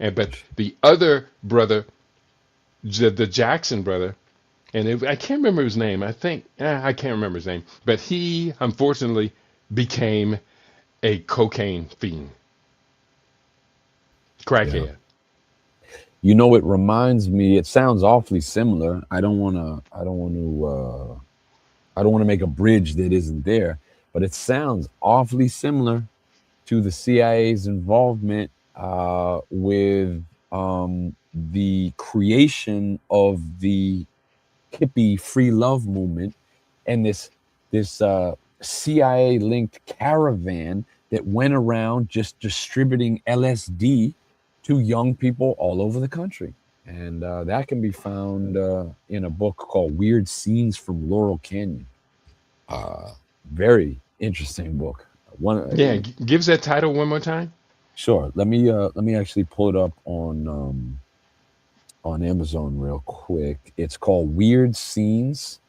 S1: And but the other brother, the Jackson brother, and I can't remember his name. I can't remember his name, but he unfortunately became a cocaine fiend,
S2: Yeah.
S1: crackhead.
S2: You know, it reminds me, it sounds awfully similar. I don't want to make a bridge that isn't there, but it sounds awfully similar to the CIA's involvement with the creation of the hippie free love movement and this CIA linked caravan that went around just distributing LSD to young people all over the country. And that can be found in a book called Weird Scenes from Laurel Canyon. Uh, Very interesting book. One,
S1: Yeah, gives that title one more time.
S2: sure. Let me actually pull it up on Amazon real quick. It's called Weird Scenes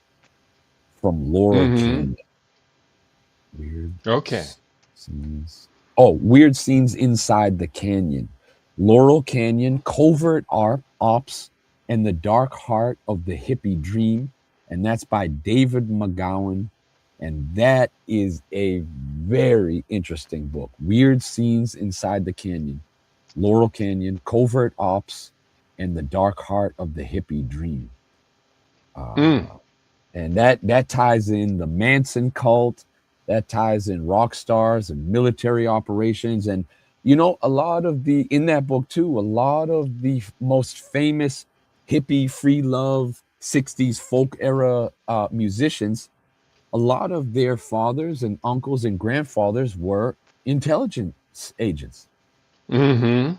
S2: from Laurel
S1: Mm-hmm.
S2: Canyon. Weird
S1: Okay.
S2: scenes. Oh, weird scenes inside the canyon. Laurel Canyon, covert ops, and the dark heart of the hippie dream. And that's by David McGowan. And that is a very interesting book. Weird scenes inside the canyon. Laurel Canyon, covert ops, and the dark heart of the hippie dream.
S1: Mm.
S2: Uh, and that ties in the Manson cult, that ties in rock stars and military operations, and you know a lot of the in that book too. A lot of the most famous hippie free love '60s folk era musicians, a lot of their fathers and uncles and grandfathers were intelligence agents.
S1: Mm-hmm.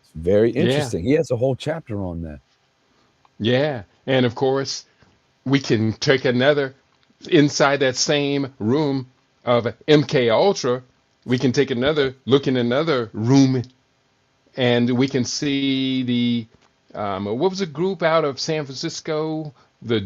S2: It's very
S1: Yeah.
S2: interesting. He has a whole chapter on that.
S1: Yeah. And of course, we can take another inside that same room of MK Ultra. We can take another look in another room, and we can see the what was a group out of San Francisco? The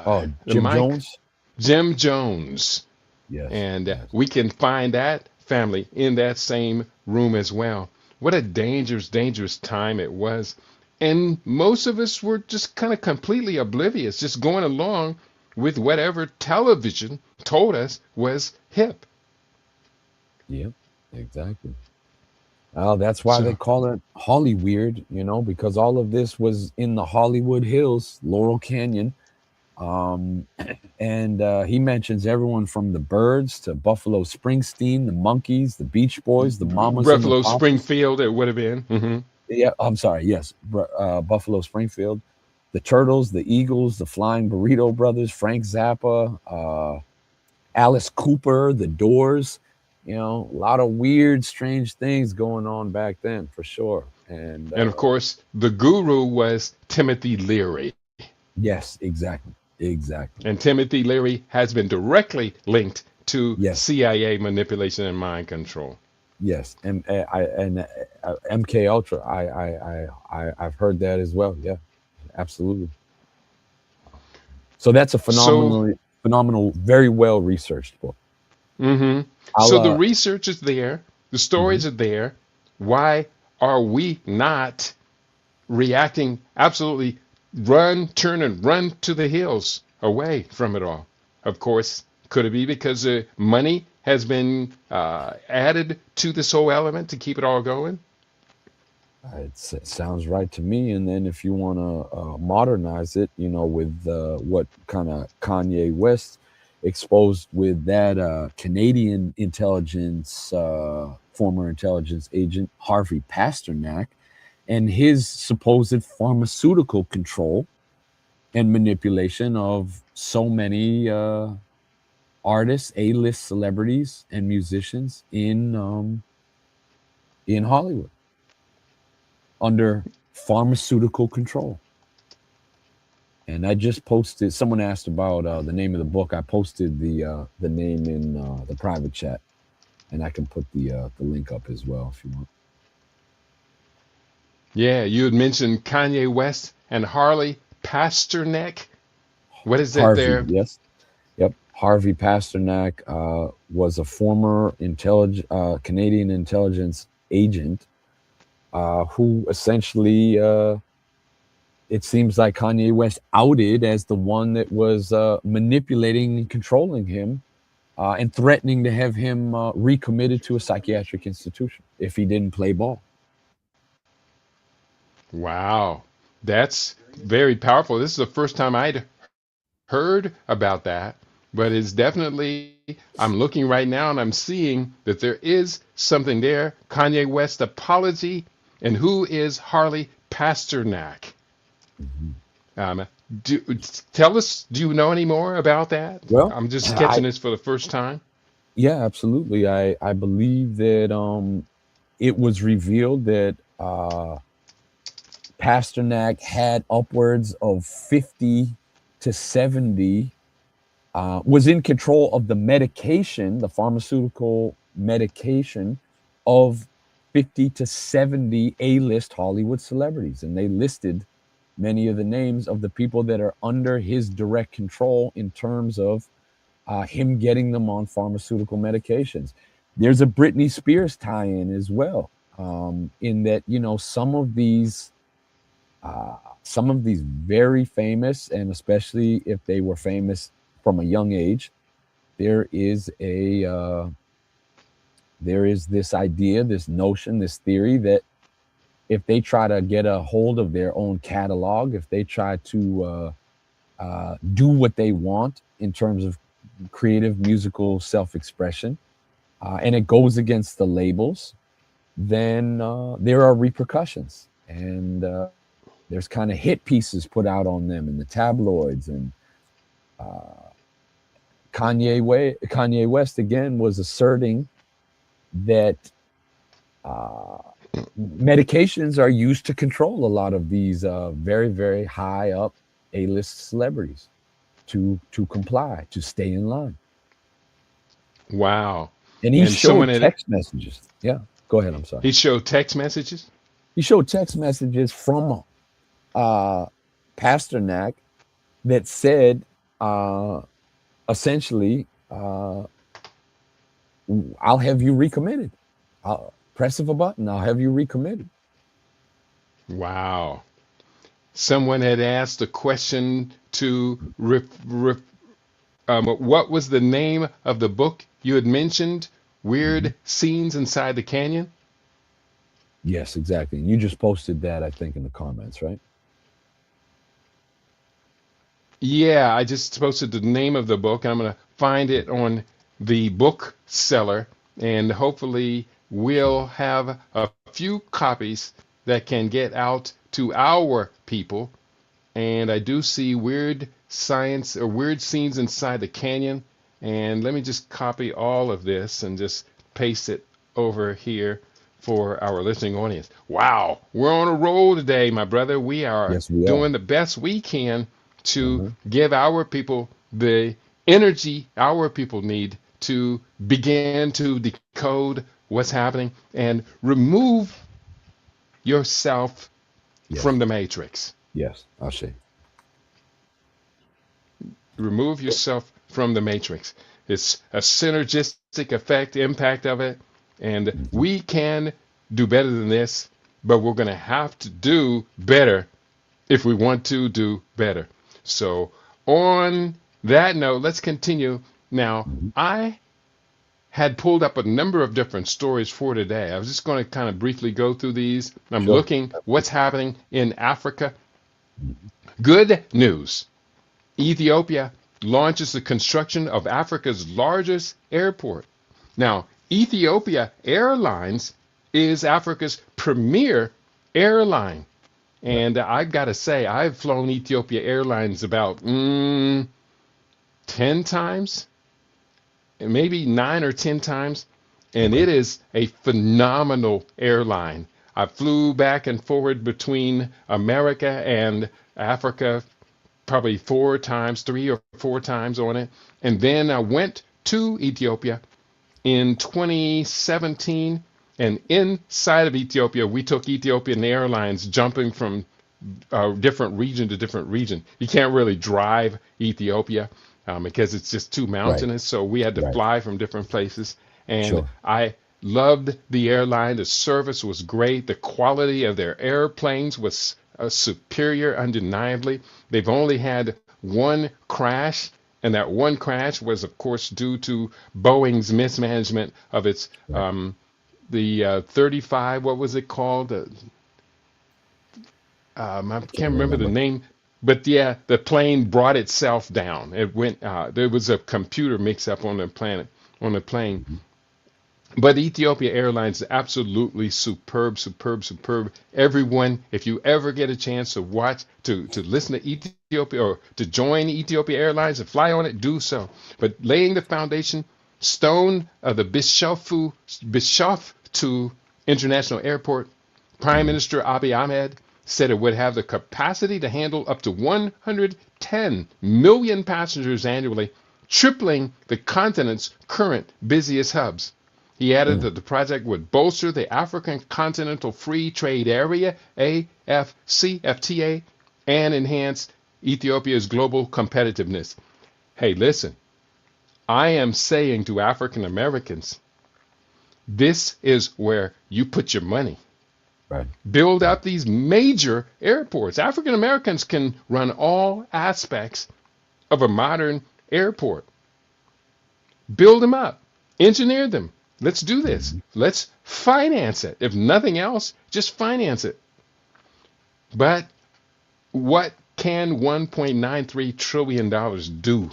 S2: Oh,
S1: the
S2: Jim
S1: Mike
S2: Jones.
S1: Jim Jones,
S2: Yes,
S1: and
S2: yes.
S1: we can find that family in that same room as well. What a dangerous, dangerous time it was. And most of us were just kind of completely oblivious, just going along with whatever television told us was hip.
S2: Yep, exactly. Well, that's why they
S1: So,
S2: call it Hollyweird, you know, because all of this was in the Hollywood Hills, Laurel Canyon. Um, and he mentions everyone from the Birds to Buffalo Springsteen, the Monkees, the Beach Boys, the Mamas and the
S1: Buffalo
S2: Papas.
S1: Springfield, it would have been. Hmm.
S2: Yeah, I'm sorry. Yes, Buffalo Springfield, the Turtles, the Eagles, the Flying Burrito Brothers, Frank Zappa, Alice Cooper, the Doors. You know, a lot of weird, strange things going on back then, for sure. And
S1: And of course, the guru was Timothy Leary.
S2: yes, exactly, exactly.
S1: And Timothy Leary has been directly linked to
S2: Yes,
S1: CIA manipulation and mind control.
S2: yes, and MK Ultra. I've heard that as well. Yeah, absolutely. So that's a
S1: So,
S2: phenomenal, very well researched book.
S1: hmm
S2: I'll
S1: so the research is there, the
S2: mhm.
S1: stories are there. Why are we not reacting absolutely run, turn, and run to the hills away from it all? Of course, could it be because money has been added to this whole element to keep it all going?
S2: It sounds right to me. And then if you want to modernize it, you know, with what kind of Kanye West exposed with that Canadian intelligence, former intelligence agent Harvey Pasternak, and his supposed pharmaceutical control and manipulation of so many artists, A-list celebrities, and musicians in Hollywood under pharmaceutical control. And I just posted. Someone asked about the name of the book. I posted the name in the private chat, and I can put the link up as well if you want.
S1: Yeah, you had mentioned Kanye West and Harley Pasternak. What is it
S2: Harvey,
S1: there?
S2: yes, yep. Harvey Pasternak was a former Canadian intelligence agent who essentially, it seems like Kanye West outed as the one that was manipulating and controlling him and threatening to have him recommitted to a psychiatric institution if he didn't play ball.
S1: Wow, that's very powerful. This is the first time I'd heard about that, but it's definitely, I'm looking right now and I'm seeing that there is something there. Kanye West apology, and who is Harley Pasternak?
S2: Mhm.
S1: Um, do, tell us, do you know any more about that?
S2: Well,
S1: I'm just
S2: I
S1: catching this for the first time.
S2: yeah, absolutely. I believe that it was revealed that Pasternak had upwards of 50 to 70 was in control of the medication, the pharmaceutical medication of 50 to 70 A-list Hollywood celebrities. And they listed many of the names of the people that are under his direct control in terms of him getting them on pharmaceutical medications. There's a Britney Spears tie-in as well, in that, you know, uh, some of these very famous, and especially if they were famous from a young age, there is a there is this idea, this notion, this theory that if they try to get a hold of their own catalog, if they try to do what they want in terms of creative musical self-expression, and it goes against the labels, then there are repercussions, and there's kind of hit pieces put out on them in the tabloids. And Kanye West again was asserting that uh, medications are used to control a lot of these very, very high up A-list celebrities to comply, to stay in line.
S1: Wow.
S2: And he
S1: And someone
S2: showed
S1: had,
S2: text messages. Yeah, go ahead. I'm sorry.
S1: he showed text messages.
S2: He showed text messages from uh, Pasternak that said uh, essentially, "I'll have you recommitted. Press of a button, I'll have you recommitted."
S1: Wow. Someone had asked a question to what was the name of the book you had mentioned?
S2: Mhm.
S1: Weird Scenes Inside the Canyon?
S2: Yes, exactly. You just posted that, I think, in the comments, right?
S1: Yeah, I just posted the name of the book. I'm going to find it on the bookseller, and hopefully we'll have a few copies that can get out to our people. And I do see weird science or weird scenes inside the canyon. And let me just copy all of this and just paste it over here for our listening audience. Wow, we're on a roll today, my brother. We are
S2: Yes, we are.
S1: doing the best we can to
S2: Uh-huh.
S1: give our people the energy our people need to begin to decode what's happening and remove yourself from
S2: Yes.
S1: the matrix.
S2: Yes. I'll say.
S1: Remove yourself from the matrix. It's a synergistic effect, impact of it, and
S2: Hmm.
S1: we can do better than this, but we're going to have to do better if we want to do better. So, on that note, let's continue. Now,
S2: Hmm.
S1: I had pulled up a number of different stories for today. I was just going to kind of briefly go through these. I'm
S2: Sure.
S1: looking what's happening in Africa.
S2: Mhm.
S1: Good news. Ethiopia launches the construction of Africa's largest airport. Now, Ethiopia Airlines is Africa's premier airline.
S2: Right.
S1: And I've got to say, I've flown Ethiopia Airlines about 10 times, maybe 9 or 10 times. And
S2: Okay.
S1: it is a phenomenal airline. I flew back and forward between America and Africa probably 4 times, 3 or 4 times on it. And then I went to Ethiopia in 2017. And inside of Ethiopia, we took Ethiopian Airlines jumping from different region to different region. You can't really drive Ethiopia because it's just too
S2: Right.
S1: mountainous. So we had to
S2: Right.
S1: fly from different places. And
S2: Sure.
S1: I loved the airline. The service was great. The quality of their airplanes was superior, undeniably. They've only had one crash, and that one crash was, of course, due to Boeing's mismanagement of its
S2: Right.
S1: the 35. What was it called? I
S2: I
S1: can't
S2: can't
S1: remember the
S2: remember.
S1: name, but yeah, the plane brought itself down. It went. There was a computer mix-up on the plane.
S2: Hmm.
S1: But Ethiopia Airlines is absolutely superb, superb, superb. Everyone, if you ever get a chance to watch, to listen to Ethiopia or to join Ethiopia Airlines and fly on it, do so. But laying the foundation stone of the Bishoftu International Airport, Prime
S2: Hmm.
S1: Minister Abiy Ahmed said it would have the capacity to handle up to 110 million passengers annually, tripling the continent's current busiest hubs. He added
S2: Mm.
S1: that the project would bolster the African Continental Free Trade Area, AFCFTA, and enhance Ethiopia's global competitiveness. Hey, listen, I am saying to African Americans, this is where you put your money.
S2: Right.
S1: Build
S2: Right.
S1: up these major airports. African Americans can run all aspects of a modern airport. Build them up, engineer them. Let's do this.
S2: Hmm.
S1: Let's finance it. If nothing else, just finance it. But what can $1.93 trillion do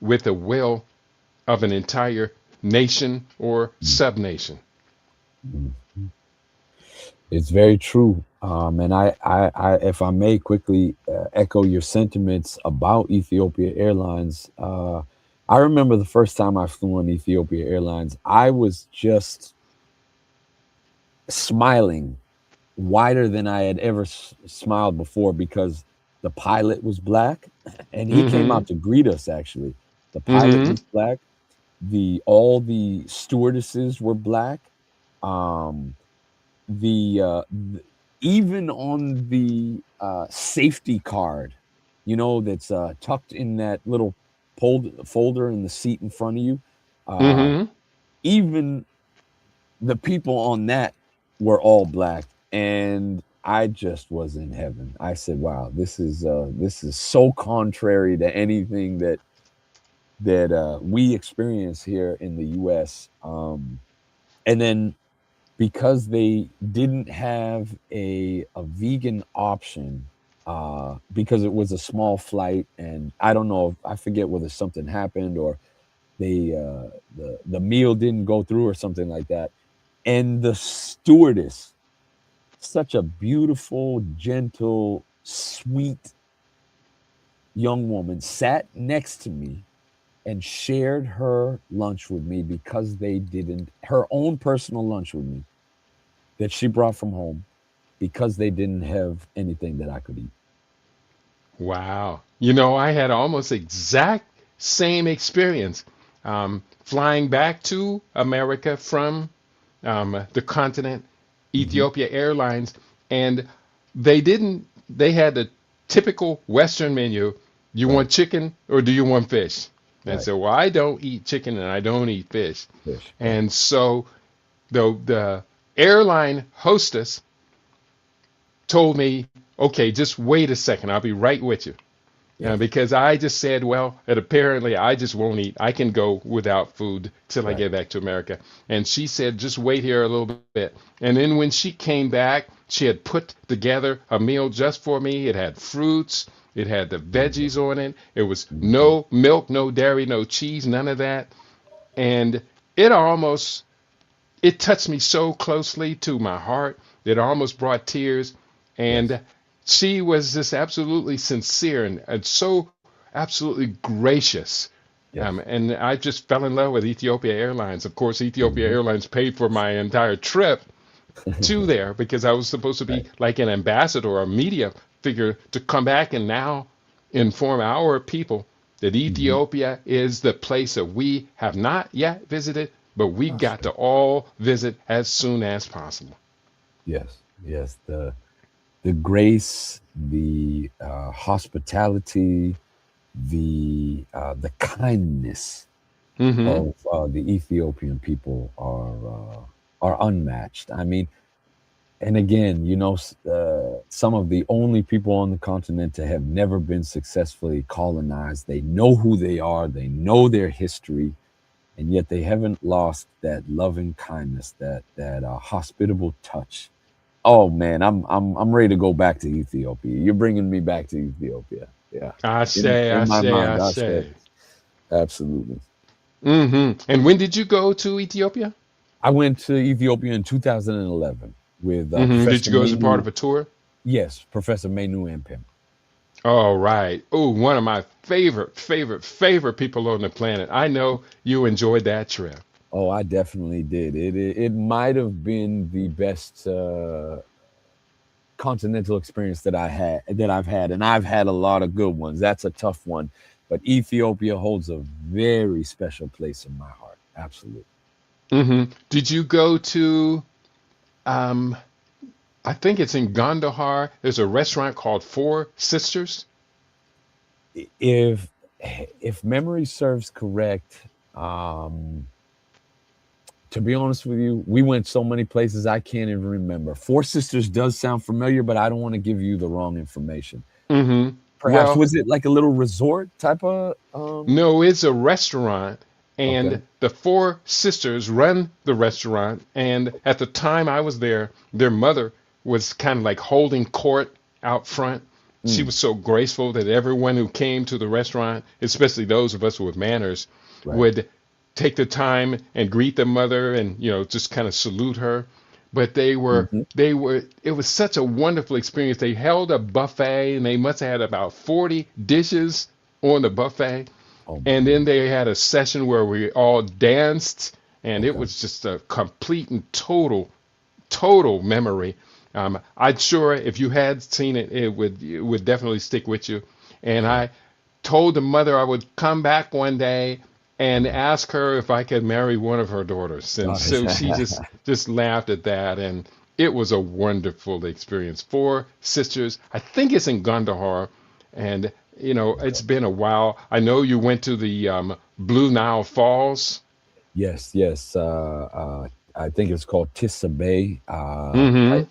S1: with the will of an entire nation or subnation?
S2: Hmm. It's very true. And if I may quickly echo your sentiments about Ethiopia Airlines, I remember the first time I flew on Ethiopia Airlines, I was just smiling wider than I had ever smiled before because the pilot was black and he came
S1: Mm-hmm.
S2: out to greet us actually. The pilot
S1: Mm-hmm.
S2: was black, the all the stewardesses were black. Um the even on the safety card, that's tucked in that little folder in the seat in front of you, uh
S1: Mm-hmm.
S2: even the people on that were all black, and I just was in heaven. I said, wow, this is so contrary to anything that we experience here in the US. And then because they didn't have a vegan option, because it was a small flight, and I don't know if I forget whether something happened or they the meal didn't go through or something like that. And the stewardess such a beautiful, gentle, sweet young woman sat next to me and shared her lunch with me because they didn't, her own personal lunch with me that she brought from home because they didn't have anything that I could eat.
S1: Wow. I had almost exact same experience flying back to America from the continent,
S2: Hmm.
S1: Ethiopia Airlines, and they had the typical Western menu. You
S2: Right,
S1: want chicken or do you want fish? And I
S2: right.
S1: said, well, I don't eat chicken and I don't eat fish.
S2: Fish, right.
S1: And so the airline hostess told me, okay, just wait a second. I'll be right with you.
S2: Yes,
S1: Because I just said, well, and apparently I just won't eat. I can go without food till I
S2: right.
S1: get back to America. And she said, just wait here a little bit. And then when she came back, she had put together a meal just for me. It had fruits, it had the
S2: Beautiful.
S1: veggies on it. It was
S2: Hmm.
S1: no milk, no dairy, no cheese, none of that. And it almost it touched me so closely to my heart that it almost brought tears.
S2: Yes,
S1: And she was just absolutely sincere and so absolutely gracious.
S2: yes.
S1: And I just fell in love with Ethiopia Airlines. Of course, Ethiopia
S2: Hmm.
S1: Airlines paid for my entire trip to there because I was supposed to be
S2: Right.
S1: like an ambassador or a media figure to come back and now inform our people that
S2: Hmm.
S1: Ethiopia is the place that we have not yet visited, but we
S2: That's
S1: got
S2: right.
S1: to all visit as soon as possible.
S2: Yes, yes. The grace, the hospitality, the kindness
S1: Mm-hmm.
S2: of the Ethiopian people are unmatched. I mean, and again, some of the only people on the continent to have never been successfully colonized. They know who they are. They know their history, and yet they haven't lost that loving kindness, that hospitable touch. Oh man, I'm ready to go back to Ethiopia. You're bringing me back to Ethiopia. Yeah,
S1: I
S2: in
S1: say, I
S2: in my
S1: say,
S2: mind,
S1: I
S2: I say
S1: say.
S2: absolutely.
S1: Mm-hmm. And when did you go to Ethiopia?
S2: I went to Ethiopia in 2011 with
S1: Mm-hmm. Did
S2: Professor
S1: you go as a part
S2: Menu.
S1: of a tour?
S2: Yes, Professor Menu Ampem.
S1: All right. Oh, one of my favorite people on the planet. I know you enjoyed that trip.
S2: Oh, I definitely did. It might have been the best continental experience that I've had, and I've had a lot of good ones. That's a tough one, but Ethiopia holds a very special place in my heart. Absolutely.
S1: Mm-hmm. Did you go to um I think it's in Gondahar. There's a restaurant called Four Sisters.
S2: If if memory serves correct, um, to be honest with you, we went so many places I can't even remember. Four Sisters does sound familiar, but I don't want to give you the wrong information.
S1: Mm-hmm.
S2: Perhaps
S1: Well,
S2: was it like a little resort type of
S1: no, it's a restaurant,
S2: okay.
S1: and the Four Sisters run the restaurant. And at the time I was there, their mother was kind of like holding court out front. She
S2: Mm,
S1: was so graceful that everyone who came to the restaurant, especially those of us with manners,
S2: right.
S1: would take the time and greet the mother and just kind of salute her. But
S2: Hmm.
S1: it was such a wonderful experience. They held a buffet and they must have had about 40 dishes on the buffet,
S2: Oh my
S1: and then
S2: goodness.
S1: they had a session where we all danced, and it
S2: Okay.
S1: was just a complete and total memory. I'm sure if you had seen it, it would definitely stick with you. And
S2: Sure.
S1: I told the mother I would come back one day and
S2: Okay.
S1: ask her if I could marry one of her daughters. And
S2: Nice.
S1: so she just laughed at that, and it was a wonderful experience. Four sisters. I think it's in Gondahar, and
S2: Okay.
S1: it's been a while. I know you went to the Blue Nile Falls.
S2: Yes, yes. I think it's called Tissa Bay.
S1: Mm-hmm.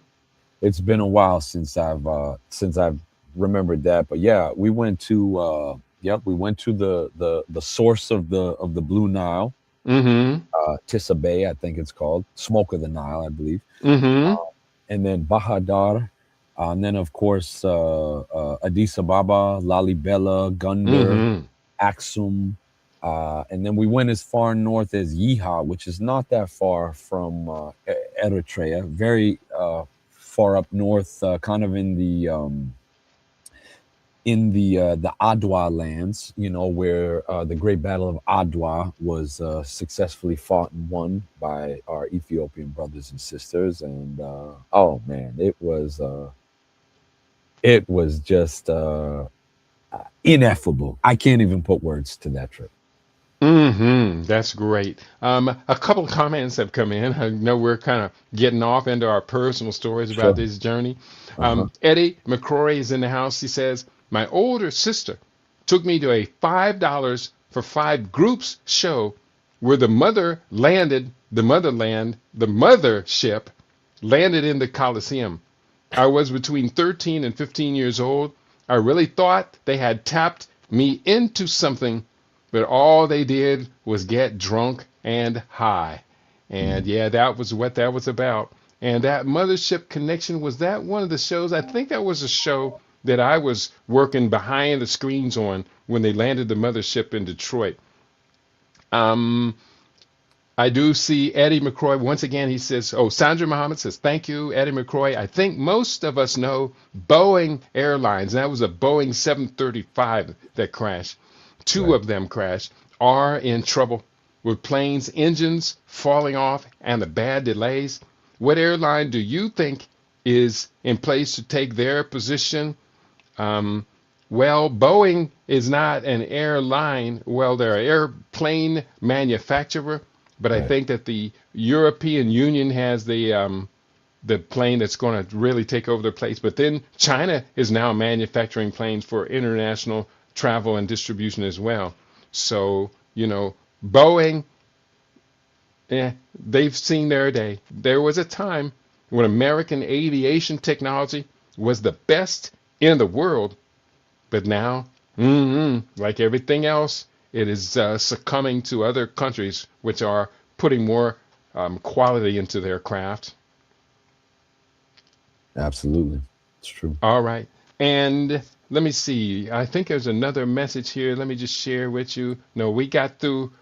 S2: It's been a while since I've remembered that, but yeah, we went to yep, we went to the source of the Blue Nile,
S1: Mm-hmm.
S2: Tissa Bay, I think it's called Smoke of the Nile, I believe,
S1: Mm-hmm.
S2: and then Bahadar, and then of course Addis Ababa, Lalibela, Gundar,
S1: Mm-hmm.
S2: Aksum, and then we went as far north as Yeha, which is not that far from Eritrea. Very far up north, kind of in the Adwa lands, where the Great Battle of Adwa was successfully fought and won by our Ethiopian brothers and sisters. And oh man, it was just ineffable. I can't even put words to that trip.
S1: That's great. A couple of comments have come in. I know we're kind of getting off into our personal stories about
S2: Sure.
S1: this journey.
S2: Uh-huh.
S1: Eddie McCrory is in the house. He says, my older sister took me to a $5 for five groups show where the mothership landed in the Coliseum. I was between 13 and 15 years old. I really thought they had tapped me into something, but all they did was get drunk and high. And
S2: Mm.
S1: yeah, that was what that was about. And that Mothership Connection, was that one of the shows? I think that was a show that I was working behind the screens on when they landed the mothership in Detroit. Um, I do see Eddie McCroy once again. He says, "Oh, Sandra Muhammad says, thank you, Eddie McCroy. I think most of us know Boeing Airlines. That was a Boeing 735 that crashed. Two
S2: Right.
S1: of them crashed, are in trouble with planes' engines falling off and the bad delays. What airline do you think is in place to take their position? Um, well, Boeing is not an airline. Well, they're an airplane manufacturer, but I
S2: Right.
S1: think that the European Union has the plane that's going to really take over their place. But then China is now manufacturing planes for international travel and distribution as well. So, Boeing, they've seen their day. There was a time when American aviation technology was the best in the world, but now, like everything else, it is succumbing to other countries which are putting more quality into their craft.
S2: Absolutely. It's true.
S1: All right. And let me see. I think there's another message here. Let me just share with you. No, we got through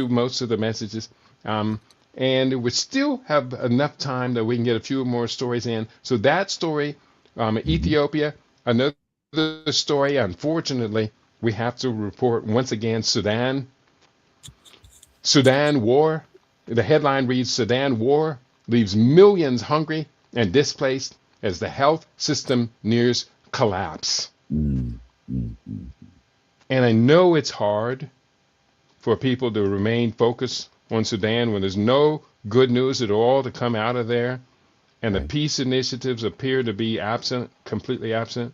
S1: most of the messages. Um, and we still have enough time that we can get a few more stories in. So that story,
S2: Hmm.
S1: Ethiopia, another story, unfortunately, we have to report once again Sudan war. The headline reads Sudan war leaves millions hungry and displaced as the health system nears collapse.
S2: Mm. Mm. Mm.
S1: And I know it's hard for people to remain focused on Sudan when there's no good news at all to come out of there and the
S2: Right.
S1: peace initiatives appear to be absent, completely absent.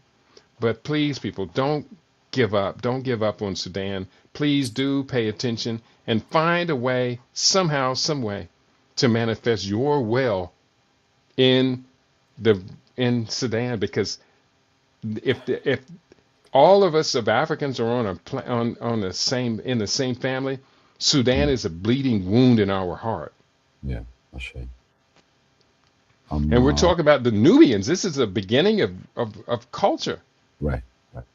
S1: But please, people, don't give up. Don't give up on Sudan. Please do pay attention and find a way, somehow, some way, to manifest your will in the in Sudan. Because if all of us of Africans are on the same in the same family, Sudan
S2: Mm.
S1: is a bleeding wound in our heart.
S2: Yeah. I see.
S1: And we're
S2: Uh,
S1: talking about the Nubians. This is the beginning of culture.
S2: right. Right.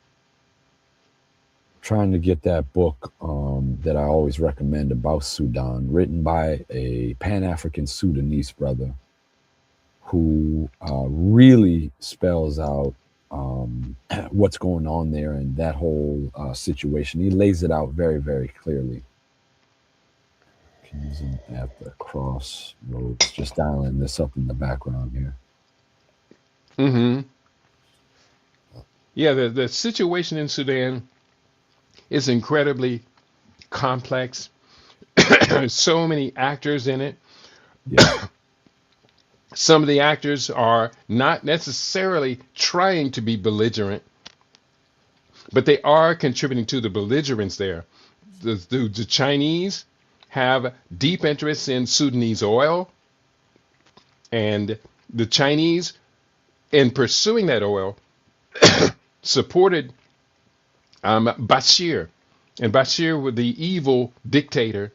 S2: Trying to get that book that I always recommend about Sudan, written by a Pan African Sudanese brother who really spells out what's going on there and that whole situation. He lays it out very, very clearly. Kingston at the crossroads. Just dialing this up in the background here.
S1: Hmm. Yeah, the situation in Sudan is incredibly complex. There's so many actors in it.
S2: Yeah.
S1: Some of the actors are not necessarily trying to be belligerent, but they are contributing to the belligerence there. The Chinese have deep interests in Sudanese oil, and the Chinese, in pursuing that oil, supported Bashir. And Bashir, with the evil dictator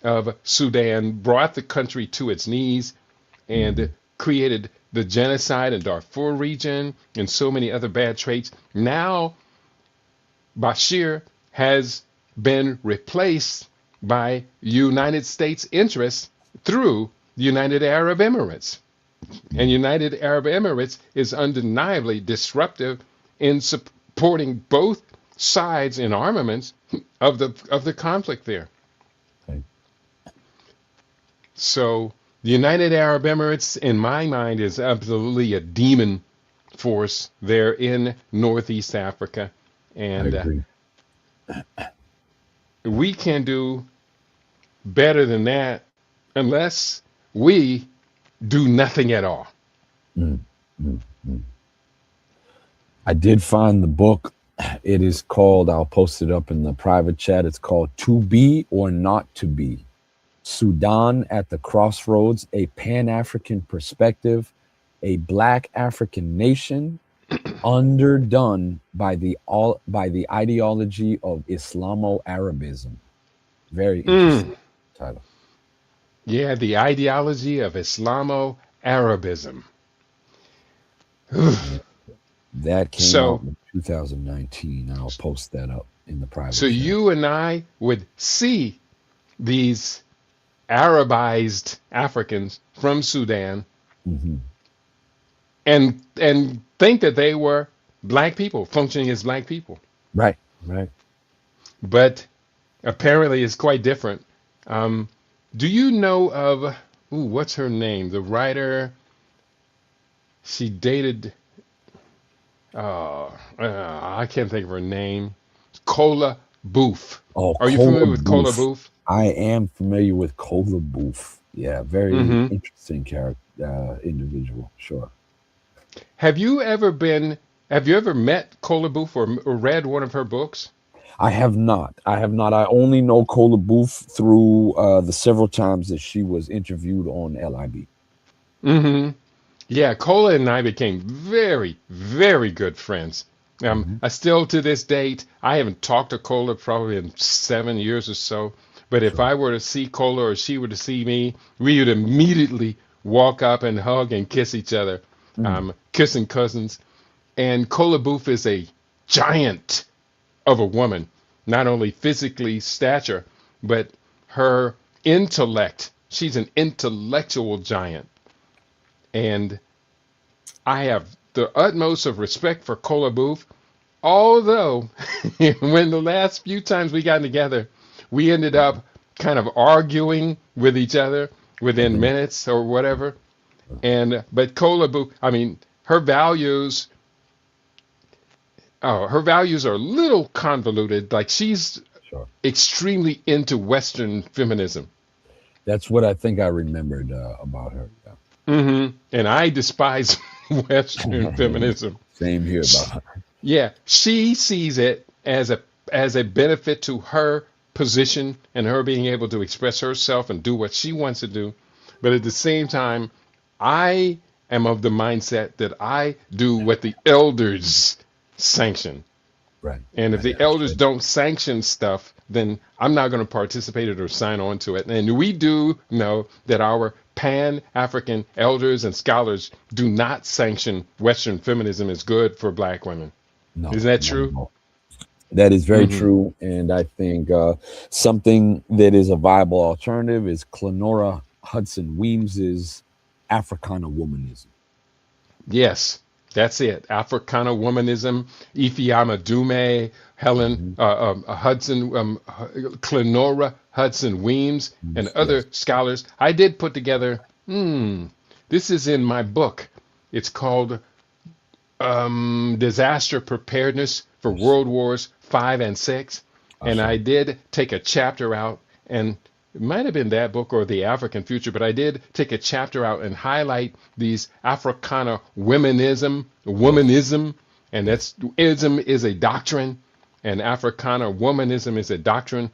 S1: of Sudan, brought the country to its knees and
S2: Hmm.
S1: created the genocide in Darfur region and so many other bad traits. Now Bashir has been replaced by United States interests through the United Arab Emirates. And
S2: Mm.
S1: United Arab Emirates is undeniably disruptive in supporting both sides in armaments of the conflict there.
S2: Right.
S1: So the United Arab Emirates, in my mind, is absolutely a demon force there in Northeast Africa,
S2: I
S1: and
S2: agree.
S1: we can do better than that unless we do nothing at all.
S2: Mm, mm, mm. I did find the book. It is called, I'll post it up in the private chat. It's called To Be or Not to Be, Sudan at the Crossroads, a Pan-African Perspective, a Black African Nation, underdone by the ideology of Islamo-Arabism. Very
S1: Mm.
S2: interesting title.
S1: Yeah, the ideology of Islamo Arabism.
S2: And that came out
S1: So,
S2: in 2019. I'll post that up in the
S1: so
S2: private chat.
S1: you and I would see these Arabized Africans from Sudan
S2: Hmm.
S1: and think that they were black people functioning as black people,
S2: Right, right.
S1: but apparently it's quite different. Um, do you know of what's her name? The writer she dated. I can't think of her name. Cola Booth.
S2: Oh,
S1: Are you
S2: Cola
S1: familiar with Cola
S2: Booth.
S1: Booth?
S2: I am familiar with Cola Booth. Yeah, very
S1: Hmm.
S2: interesting character, individual. Sure.
S1: Have you ever been? Have you ever met Cola Booth or read one of her books?
S2: I have not. I have not. I only know Cola Booth through the several times that she was interviewed on LIB.
S1: Hmm. Yeah, Cola and I became very, very good friends.
S2: Hmm.
S1: I still, to this date, I haven't talked to Cola probably in 7 years or so. But if
S2: Sure.
S1: I were to see Cola or she were to see me, we would immediately walk up and hug and kiss each other,
S2: Mm.
S1: kissing cousins. And Cola Booth is a giant of a woman, not only physically stature, but her intellect. She's an intellectual giant. And I have the utmost of respect for Cola Booth, although when the last few times we got together, we ended up kind of arguing with each other within
S2: Mhm.
S1: minutes or whatever. And but Cola Booth, I mean, her values, her values are a little convoluted. Like she's
S2: Sure.
S1: extremely into Western feminism.
S2: That's what I think I remembered about her.
S1: And I despise Western
S2: Yeah.
S1: feminism.
S2: Same here about her.
S1: Yeah, she sees it as a benefit to her position and her being able to express herself and do what she wants to do. But at the same time, I am of the mindset that I do what the elders sanction.
S2: Right.
S1: And if
S2: Right.
S1: the elders don't sanction stuff, then I'm not going to participate in it or sign on to it. And we do know that our Pan African elders and scholars do not sanction Western feminism as good for black women.
S2: No,
S1: Isn't that
S2: not at
S1: true?
S2: all. That is very
S1: Hmm.
S2: true. And I think something that is a viable alternative is Clenora Hudson Weems's Africana womanism.
S1: Yes, that's it. Africana womanism, Ifeoma Dume, Helen
S2: Hmm.
S1: Hudson, Clenora Hudson Weems, and
S2: Yes.
S1: other scholars. I did put together. This is in my book. It's called Disaster Preparedness for
S2: Yes.
S1: World Wars Five and Six, and I
S2: Asha.
S1: did take a chapter out, and it might have been that book or the African Future, but I did take a chapter out and highlight these Africana
S2: Yes.
S1: womanism, and
S2: Yes.
S1: that's ism is a doctrine, and Africana womanism is a doctrine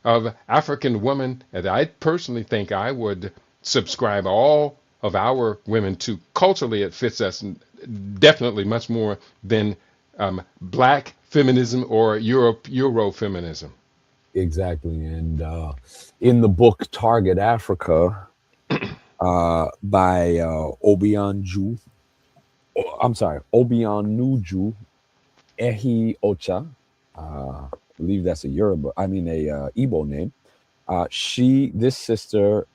S1: of African women, and I personally think I would subscribe all of our women to. Culturally, it fits us definitely much more than black feminism or Euro feminism.
S2: Exactly. And in the book Target Africa by Obianju, I'm sorry, Obianuju Ehi Ocha, I believe that's a Yoruba, I mean a Igbo name. This sister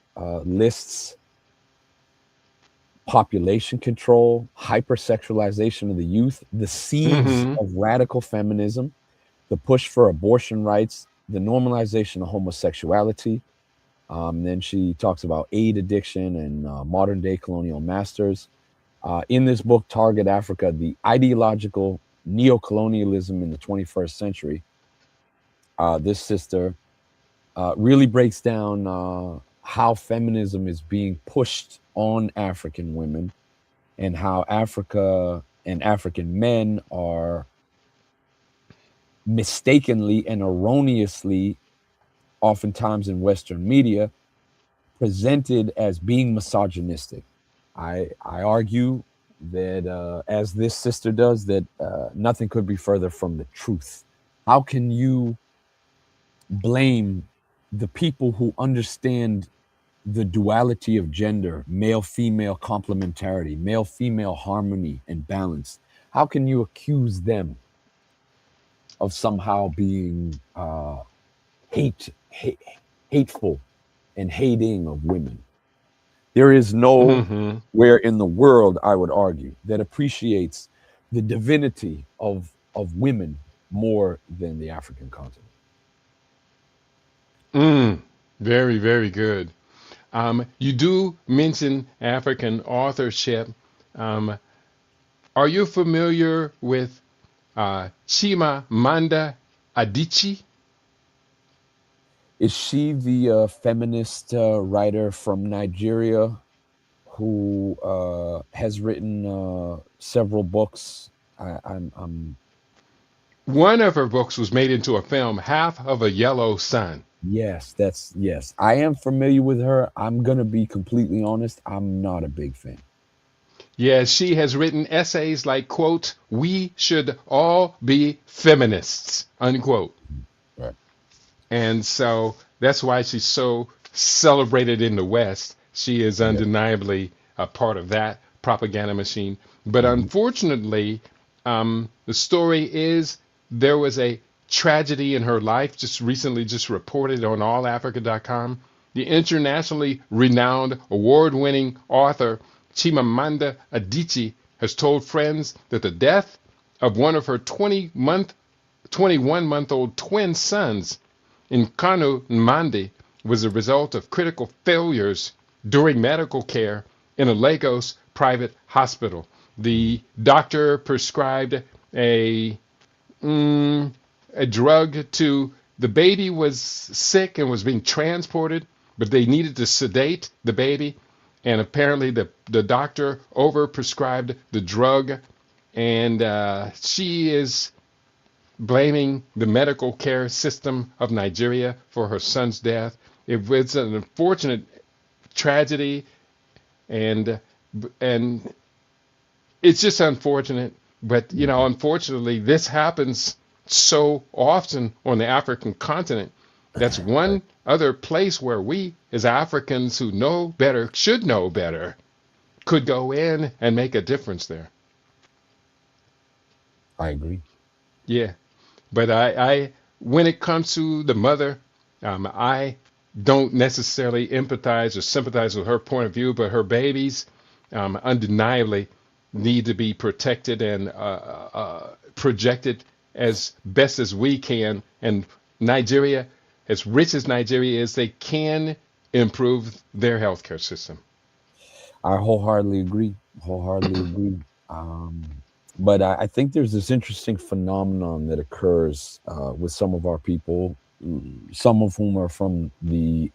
S2: lists population control, hypersexualization of the youth, the seeds
S1: Mm-hmm.
S2: of radical feminism, the push for abortion rights, the normalization of homosexuality. Then she talks about aid addiction and modern day colonial masters. In this book, Target Africa, the ideological neocolonialism in the 21st century, this sister really breaks down how feminism is being pushed on African women and how Africa and African men are mistakenly and erroneously, oftentimes in Western media, presented as being misogynistic. I argue that, as this sister does, that nothing could be further from the truth. How can you blame the people who understand the duality of gender, male female complementarity, male female harmony and balance? How can you accuse them of somehow being hateful and hating of women? There is
S1: Mm-hmm.
S2: nowhere in the world, I would argue, that appreciates the divinity of women more than the African continent.
S1: Mm. Very, very good. You do mention African authorship. Um, are you familiar with Chimamanda Adichie?
S2: Is she the feminist writer from Nigeria who has written several books? I'm
S1: One of her books was made into a film, Half of a Yellow Sun.
S2: Yes, that's yes. I am familiar with her. I'm gonna be completely honest. I'm not a big fan.
S1: Yes, she has written essays like, quote, "We should all be feminists," unquote.
S2: Right.
S1: And so that's why she's so celebrated in the West. She is
S2: Yeah.
S1: undeniably a part of that propaganda machine. But
S2: Hmm.
S1: unfortunately, the story is there was a tragedy in her life, just recently just reported on allafrica.com. The internationally renowned award-winning author Chimamanda Adichie has told friends that the death of one of her 21-month-old twin sons in Kanu Nmandi was a result of critical failures during medical care in a Lagos private hospital. The doctor prescribed a mm, a drug to the baby was sick and was being transported, but they needed to sedate the baby, and apparently the doctor overprescribed the drug, and she is blaming the medical care system of Nigeria for her son's death. It was an unfortunate tragedy, and and it's just unfortunate. But unfortunately, this happens so often on the African continent. That's
S2: Right.
S1: one other place where we, as Africans who know better, should know better, could go in and make a difference there.
S2: I agree.
S1: Yeah. But I when it comes to the mother, I don't necessarily empathize or sympathize with her point of view, but her babies undeniably need to be protected and projected as best as we can. And Nigeria, as rich as Nigeria is, they can improve their healthcare system.
S2: I wholeheartedly agree. Wholeheartedly agree. Um, but I think there's this interesting phenomenon that occurs with some of our people, some of whom are from the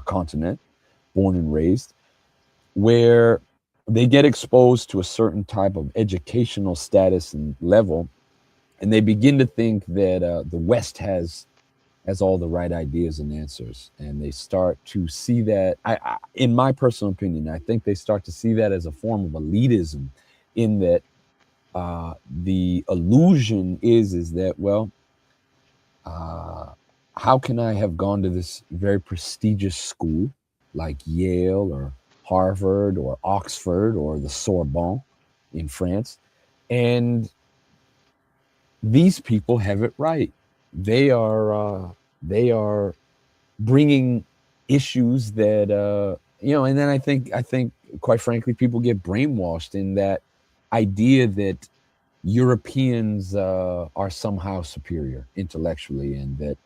S2: continent, born and raised, where they get exposed to a certain type of educational status and level, and they begin to think that the West has all the right ideas and answers, and they start to see that. In my personal opinion, I think they start to see that as a form of elitism, in that the illusion is that, well, uh, how can I have gone to this very prestigious school like Yale or Harvard or Oxford or the Sorbonne in France, and these people have it right. They are bringing issues that and then I think quite frankly, people get brainwashed in that idea that Europeans are somehow superior intellectually, and that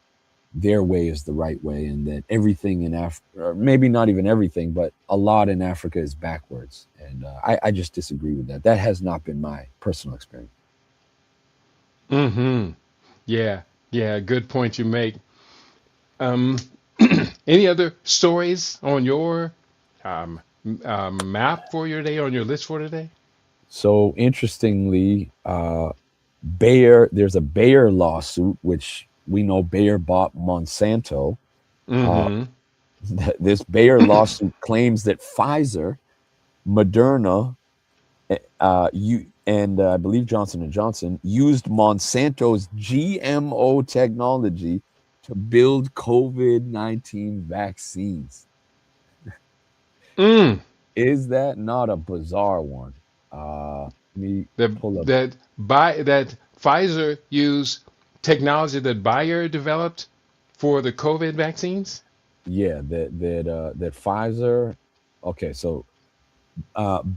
S2: their way is the right way, and that everything in Africa, or maybe not even everything, but a lot in Africa is backwards. And I just disagree with that. That has not been my personal experience.
S1: Mm-hmm. Yeah. Yeah. Good point you make. Um, any other stories on your um, map for your day, on your list for today?
S2: So interestingly, Bayer, there's a Bayer lawsuit, which we know Bayer bought Monsanto. Uh,
S1: Mm-hmm.
S2: this Bayer lawsuit claims that Pfizer, Moderna, you and I believe Johnson and Johnson used Monsanto's GMO technology to build COVID-19 vaccines.
S1: Mm.
S2: Is that not a bizarre one? Let me
S1: That
S2: pull up.
S1: that Pfizer used technology that Bayer developed for the COVID vaccines.
S2: Yeah, that Pfizer. Okay, so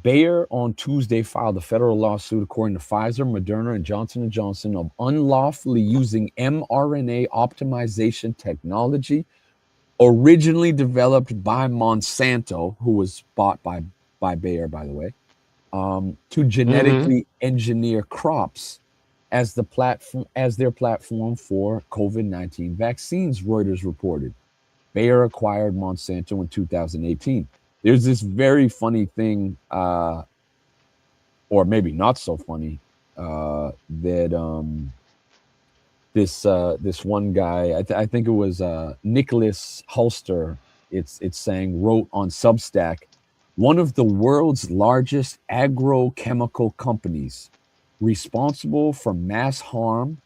S2: Bayer on Tuesday filed a federal lawsuit according to Pfizer, Moderna, and Johnson and Johnson of unlawfully using mRNA optimization technology originally developed by Monsanto, who was bought by Bayer, by the way, to
S1: Mm-hmm.
S2: genetically engineer crops as the platform as their platform for COVID-19 vaccines. Reuters reported. Bayer acquired Monsanto in 2018. There's this very funny thing, or maybe not so funny, that this one guy, I think it was Nicholas Hulster. It's saying wrote on Substack, one of the world's largest agrochemical companies, responsible for mass harm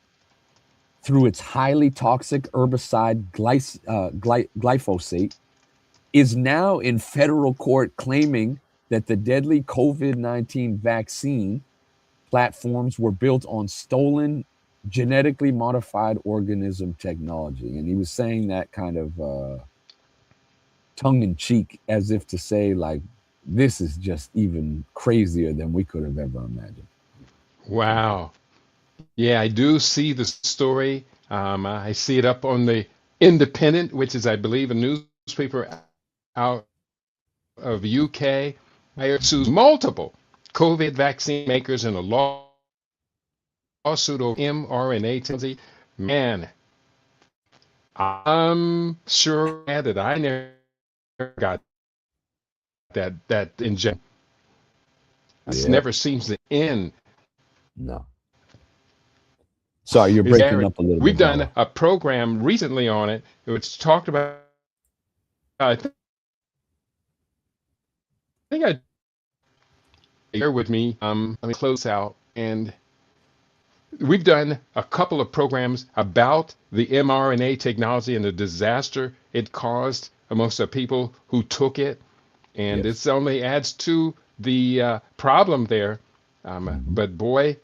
S2: through its highly toxic herbicide glyphosate, is now in federal court claiming that the deadly COVID-19 vaccine platforms were built on stolen genetically modified organism technology. And he was saying that kind of tongue in cheek, as if to say, like, this is just even crazier than we could have ever imagined.
S1: Wow. Yeah, I do see the story. I see it up on the Independent, which is, I believe, a newspaper out of UK. Bayer sues multiple COVID vaccine makers in a lawsuit over mRNA technology. Man, I'm sure glad that I never got that injection. This never seems to
S2: Yeah,
S1: end.
S2: no.
S1: Is
S2: Sorry, you're
S1: Garrett?
S2: breaking up a little
S1: We've
S2: bit,
S1: done
S2: Baba.
S1: a program recently on it, which talked about. I think I bear with me. Let me close out. And we've done a couple of programs about the mRNA technology and the disaster it caused amongst the people who took it. And
S2: Yes.
S1: this only adds to the problem there.
S2: Hmm.
S1: But boy,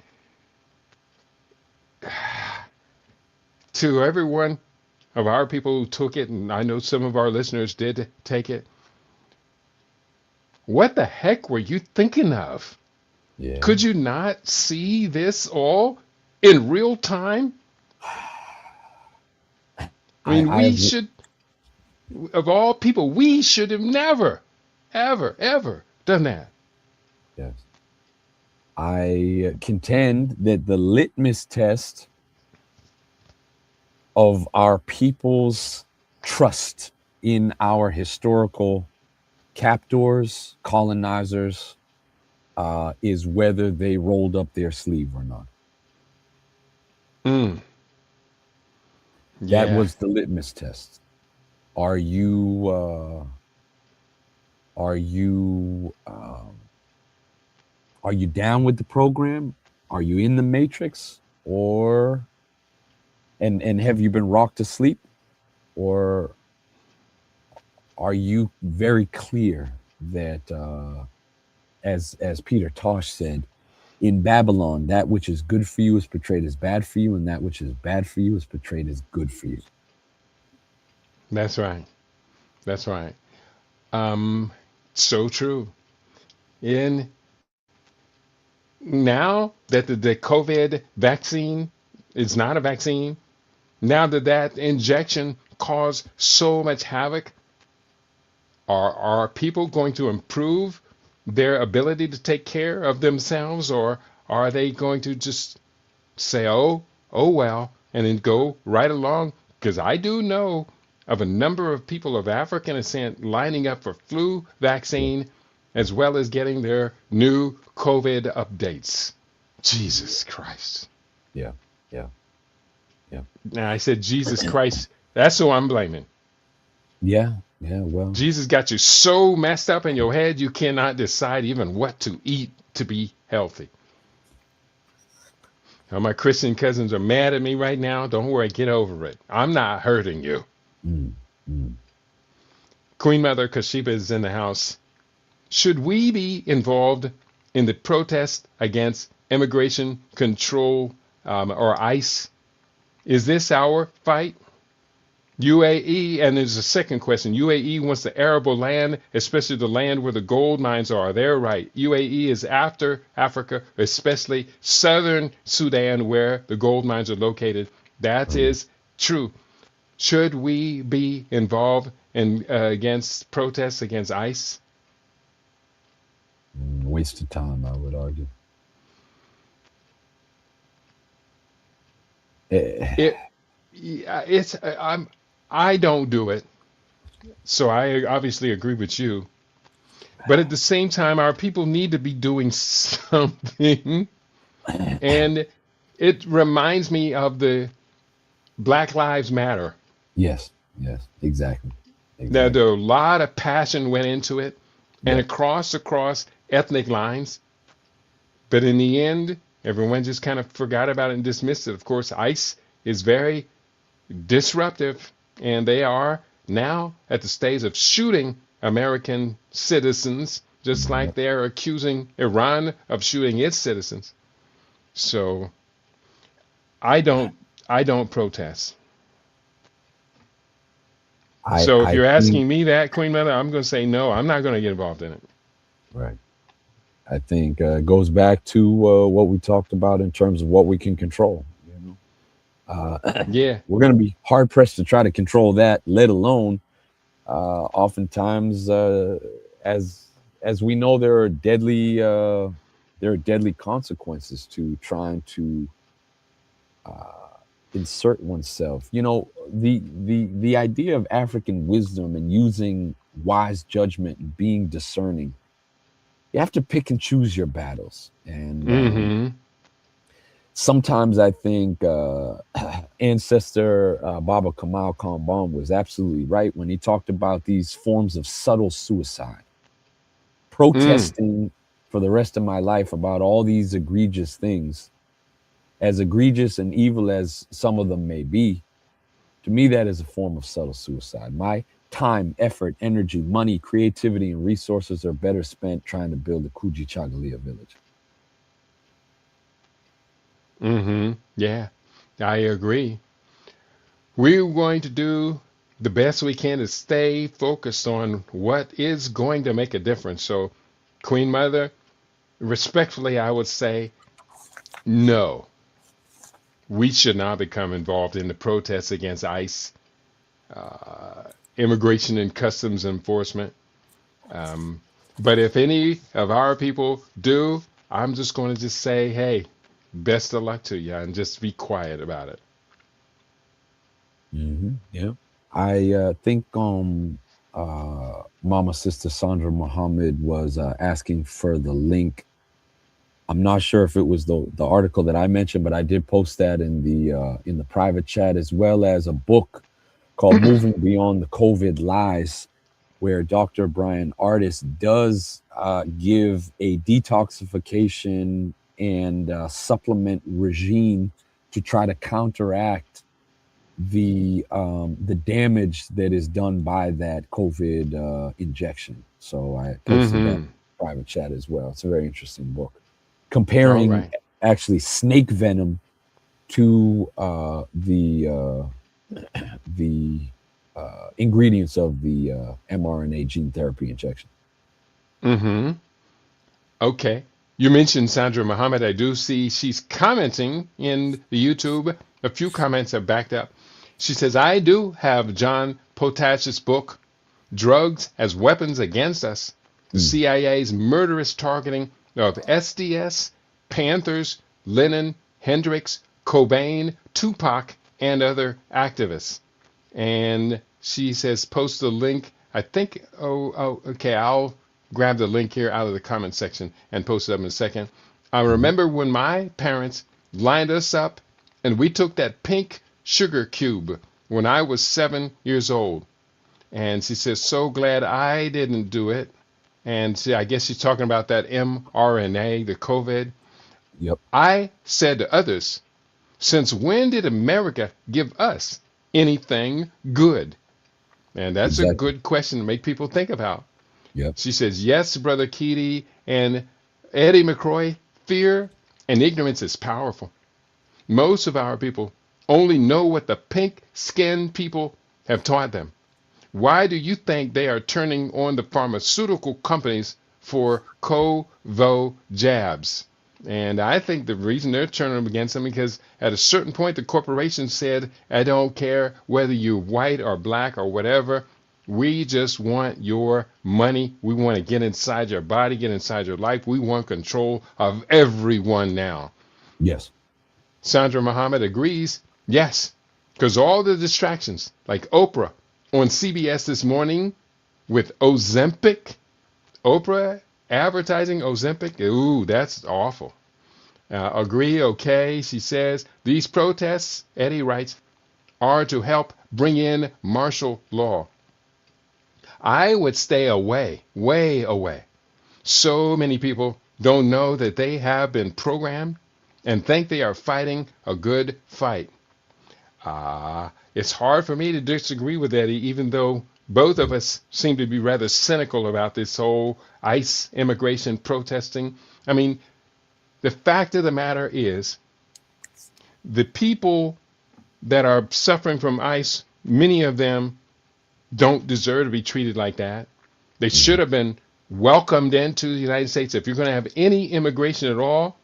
S1: to everyone of our people who took it, and I know some of our listeners did take it, what the heck were you thinking of?
S2: Yeah.
S1: Could you not see this all in real time? I mean,
S2: I
S1: we
S2: have,
S1: should, of all people, we should have never, ever, ever done that.
S2: yes. I contend that the litmus test of our people's trust in our historical captors, colonizers, is whether they rolled up their sleeve or not.
S1: Mm,
S2: That
S1: yeah.
S2: was the litmus test. Are you are you are you down with the program? Are you in the matrix, or and have you been rocked to sleep, or are you very clear that as Peter Tosh said, in Babylon, that which is good for you is portrayed as bad for you, and that which is bad for you is portrayed as good for you.
S1: That's right. That's right. Um, so true. in now that the COVID vaccine is not a vaccine, now that that injection caused so much havoc, are people going to improve their ability to take care of themselves, or are they going to just say, oh well, and then go right along? Because I do know of a number of people of African descent lining up for flu
S2: Yeah,
S1: vaccine as well as getting their new COVID updates. Jesus Christ.
S2: yeah, yeah, yeah,
S1: Now I said Jesus Christ. That's who I'm blaming.
S2: yeah, yeah. Well,
S1: Jesus got you so messed up in your head you cannot decide even what to eat to be healthy. Now, my Christian cousins are mad at me right now. Don't worry, get over it. I'm not hurting you.
S2: mm, mm.
S1: Queen Mother Kashiba is in the house. Should we be involved in the protest against immigration control or ICE? Is this our fight? UAE, and there's a second question. UAE wants the arable land, especially the land where the gold mines are. They're right. UAE is after Africa, especially southern Sudan, where the gold mines are located. That
S2: Oh, yeah.
S1: is true. Should we be involved in against protests against ICE?
S2: Waste of time, I would argue. Eh,
S1: It, yeah, it's I don't do it, so I obviously agree with you. But at the same time, our people need to be doing something. And it reminds me of the Black Lives Matter.
S2: yes, yes, exactly,
S1: Now,
S2: exactly.
S1: there a lot of passion went into it and
S2: Yeah,
S1: across ethnic lines. But in the end, everyone just kind of forgot about it and dismissed it. Of course, ICE is very disruptive, and they are now at the stage of shooting American citizens, just like
S2: yep.
S1: they're accusing Iran of shooting its citizens. So I don't I don't protest. So if
S2: I
S1: you're
S2: think
S1: asking me that, Queen Mother, I'm going to say no. I'm not going to get involved in it.
S2: right. I think it goes back to what we talked about in terms of what we can control.
S1: Yeah.
S2: We're going to be hard pressed to try to control that, let alone oftentimes as we know there are deadly consequences to trying to insert oneself. The idea of African wisdom and using wise judgment and being discerning, you have to pick and choose your battles. And
S1: Mm-hmm.
S2: sometimes I think ancestor Baba Kamal Kambon was absolutely right when he talked about these forms of subtle suicide.
S1: Mm.
S2: Protesting for the rest of my life about all these egregious things, as egregious and evil as some of them may be, to me, that is a form of subtle suicide. My time, effort, energy, money, creativity, and resources are better spent trying to build a Kuji Chagalia village.
S1: Mm-hmm. Yeah. I agree. We're going to do the best we can to stay focused on what is going to make a difference. So, Queen Mother, respectfully, I would say no. We should not become involved in the protests against ICE, immigration and customs enforcement. Um, but if any of our people do, I'm just going to just say, hey, best of luck to you, and just be quiet about it.
S2: Yeah. I think Mama Sister Sandra Muhammad was asking for the link. I'm not sure if it was the article that I mentioned, but I did post that in the private chat, as well as a book called "Moving Beyond the COVID Lies," where Dr. Brian Artis does give a detoxification and supplement regime to try to counteract the damage that is done by that COVID injection. So I posted that
S1: Mm-hmm.
S2: in private chat as well. It's a very interesting book
S1: All
S2: comparing
S1: right.
S2: actually snake venom to the ingredients of the mRNA gene therapy injection.
S1: Mm-hmm. Okay. You mentioned Sandra Muhammad. I do see she's commenting in the YouTube. A few comments have backed up. She says, I do have John Potash's book, Drugs as Weapons Against Us, the
S2: Mm.
S1: CIA's murderous targeting of SDS, Panthers, Lennon, Hendrix, Cobain, Tupac, and other activists. And she says, post the link. I think, okay, I'll grab the link here out of the comment section and post it up in a second. I
S2: Mhm.
S1: remember when my parents lined us up and we took that pink sugar cube when I was 7 years old. And she says, so glad I didn't do it. And see, I guess she's talking about that mRNA, the COVID.
S2: Yep.
S1: I said to others, since when did America give us anything good? And that's a
S2: Exactly.
S1: good question to make people think about.
S2: Yep.
S1: She says, yes, Brother Keedy and Eddie McCroy, fear and ignorance is powerful. Most of our people only know what the pink skinned people have taught them. Why do you think they are turning on the pharmaceutical companies for Covo jabs? And I think the reason they're turning them against them because at a certain point the corporation said, I don't care whether you're white or black or whatever. We just want your money. We want to get inside your body, get inside your life. We want control of everyone now.
S2: Yes.
S1: Sandra Muhammad agrees. Yes, because all the distractions, like Oprah on CBS this morning with Ozempic, Oprah advertising Ozempic. Ooh, that's awful. Agree, okay. She says these protests, Eddie writes, are to help bring in martial law. I would stay away, way away. So many people don't know that they have been programmed and think they are fighting a good fight. It's hard for me to disagree with Eddie, even though both of
S2: Yep.
S1: us seem to be rather cynical about this whole ICE immigration protesting. I mean, the fact of the matter is, the people that are suffering from ICE, many of them don't deserve to be treated like that. They should
S2: Mhm.
S1: have been welcomed into the United States. If you're going to have any immigration at all,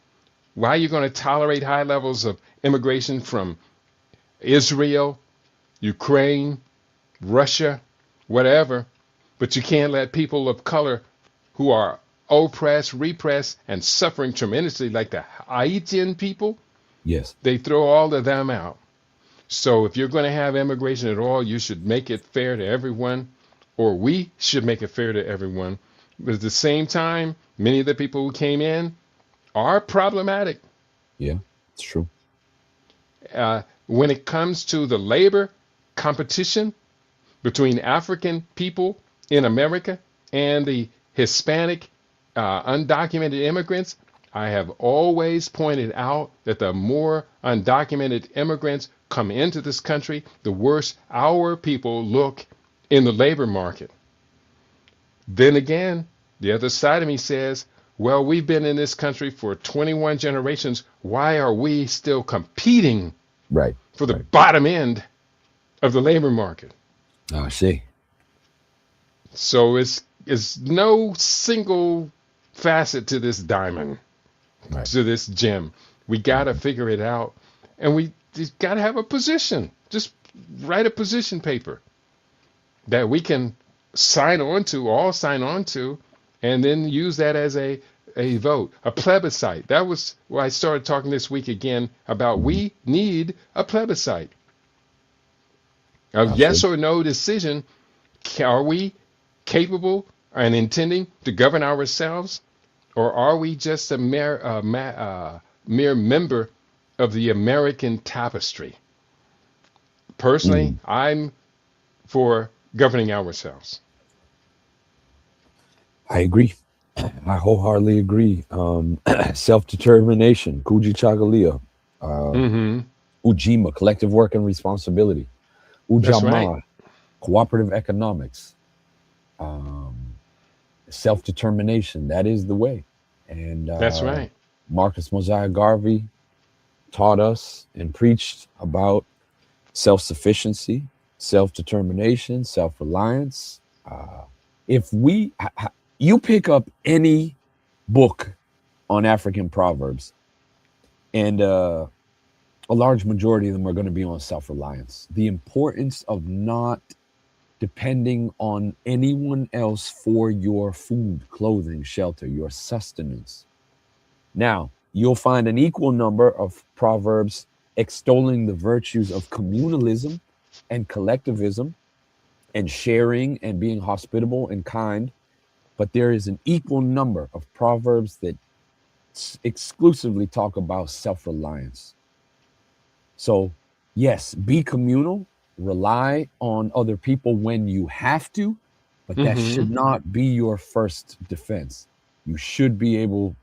S1: why are you going to tolerate high levels of immigration from Israel, Ukraine, Russia, whatever, but you can't let people of color who are oppressed, repressed, and suffering tremendously, like the Haitian people,
S2: Yes.
S1: they throw all of them out. So if you're going to have immigration at all, you should make it fair to everyone, or we should make it fair to everyone. But at the same time, many of the people who came in are problematic.
S2: Yeah. It's true.
S1: When it comes to the labor competition between African people in America and the Hispanic undocumented immigrants, I have always pointed out that the more undocumented immigrants come into this country, the worse our people look in the labor market. Then again, the other side of me says, well, we've been in this country for 21 generations. Why are we still competing
S2: Right.
S1: for the
S2: Right.
S1: bottom end of the labor market?
S2: I see.
S1: So it's no single facet to this diamond,
S2: Right.
S1: to this gem. We got to
S2: Mhm.
S1: figure it out, and we just got to have a position. Just write a position paper that we can sign on to, all sign on to, and then use that as a vote, a plebiscite. That was why I started talking this week again about
S2: Mhm.
S1: we need a plebiscite, a
S2: I
S1: yes
S2: see.
S1: or no decision. Are we capable and intending to govern ourselves, or are we just a mere member of the American tapestry? Personally,
S2: Mhm.
S1: I'm for governing ourselves.
S2: I agree. I wholeheartedly agree. Self-determination, Kujichagulia, uh,
S1: Hmm.
S2: Ujima, collective work and responsibility,
S1: That's right.
S2: Ujamaa, cooperative economics, um, self-determination. That is the way. And
S1: That's right.
S2: Marcus Mosiah Garvey taught us and preached about self-sufficiency, self-determination, self-reliance. If we, you pick up any book on African proverbs, and a large majority of them are going to be on self reliance. The importance of not depending on anyone else for your food, clothing, shelter, your sustenance. Now, you'll find an equal number of proverbs extolling the virtues of communalism and collectivism and sharing and being hospitable and kind, but there is an equal number of proverbs that exclusively talk about self reliance. So, yes, be communal, rely on other people when you have to, but that
S1: Mm-hmm.
S2: should not be your first defense. You should be able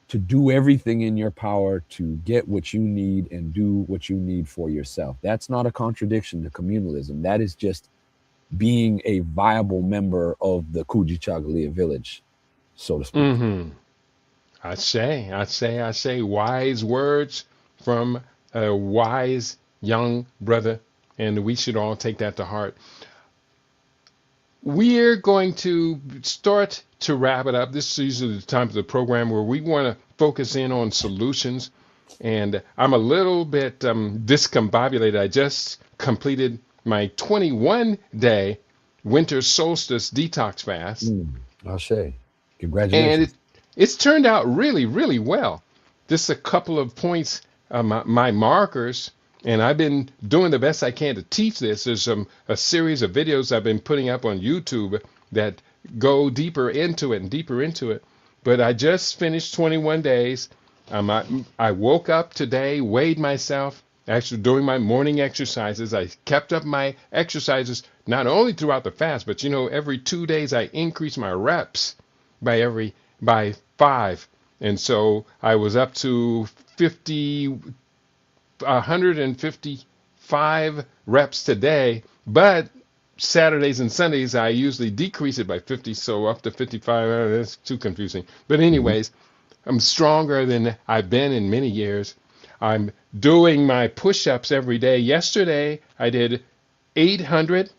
S2: to do everything in your power to get what you need and do what you need for yourself. That's not a contradiction to communalism. That is just being a viable member of the Kujichagulia village, so to speak.
S1: Mm-hmm. I say, wise words from a wise young brother, and we should all take that to heart. We're going to start to wrap it up. This is usually the time of the program where we want to focus in on solutions. And I'm a little bit discombobulated. I just completed my 21-day winter solstice detox fast,
S2: Mm, Ashe.
S1: and
S2: Congratulations.
S1: it's turned out really, really well. Just a couple of points, my markers, and I've been doing the best I can to teach this. There's a series of videos I've been putting up on YouTube that go deeper into it and deeper into it. But I just finished 21 days. I woke up today, weighed myself, actually doing my morning exercises. I kept up my exercises not only throughout the fast, but every 2 days I increase my reps by five. And so I was up to 155 reps today, but Saturdays and Sundays I usually decrease it by 50, so up to 55. That's too confusing. But
S2: Mhm.
S1: anyways, I'm stronger than I've been in many years. I'm doing my push-ups every day. Yesterday I did 800.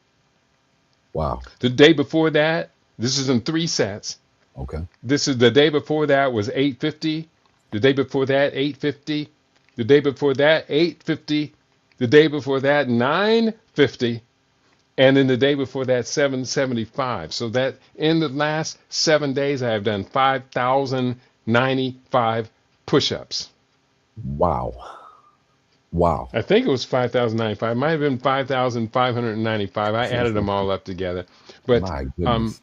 S2: Wow.
S1: The day before that, this is in 3 sets.
S2: Okay.
S1: This is the day before that was 850. The day before that 850. The day before that 850. The day before that 950. And then the day before that 775. So that in the last 7 days I have done 5,095 push-ups.
S2: Wow. Wow.
S1: I think it was 5,095. It might have been 5,595. I added them all up together. But
S2: My
S1: um,
S2: goodness.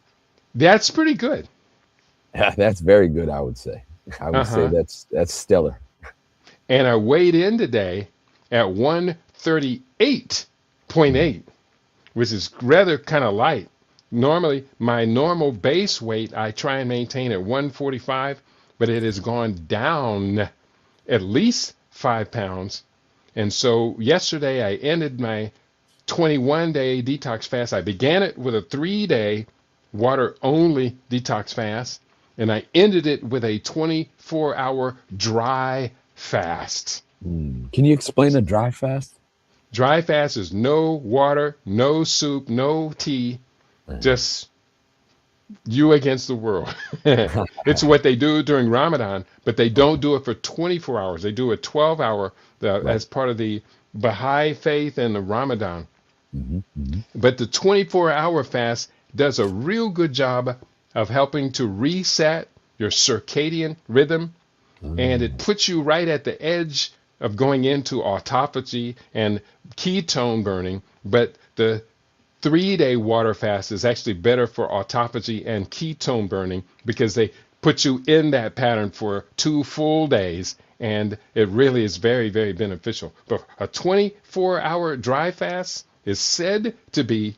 S1: that's pretty good.
S2: That's very good, I would say. I would say
S1: Uh-huh.
S2: that's stellar.
S1: And I weighed in today at
S2: Mhm.
S1: 138.8, which is rather kind of light. Normally, my normal base weight I try and maintain at 145, but it has gone down at least 5 pounds. And so yesterday I ended my 21-day detox fast. I began it with a 3-day water only detox fast, and I ended it with a 24-hour dry fast.
S2: Can you explain a dry fast?
S1: Dry fast is no water, no soup, no tea, just you against the world. It's what they do during Ramadan, but they don't
S2: Okay.
S1: do it for 24 hours. They do a 12-hour
S2: Right.
S1: as part of the Baha'i faith and the Ramadan.
S2: Hmm.
S1: But the 24-hour fast does a real good job of helping to reset your circadian rhythm, and it puts you right at the edge of going into autophagy and ketone burning. But the 3-day water fast is actually better for autophagy and ketone burning because they put you in that pattern for 2 full days. And it really is very, very beneficial. But a 24-hour dry fast is said to be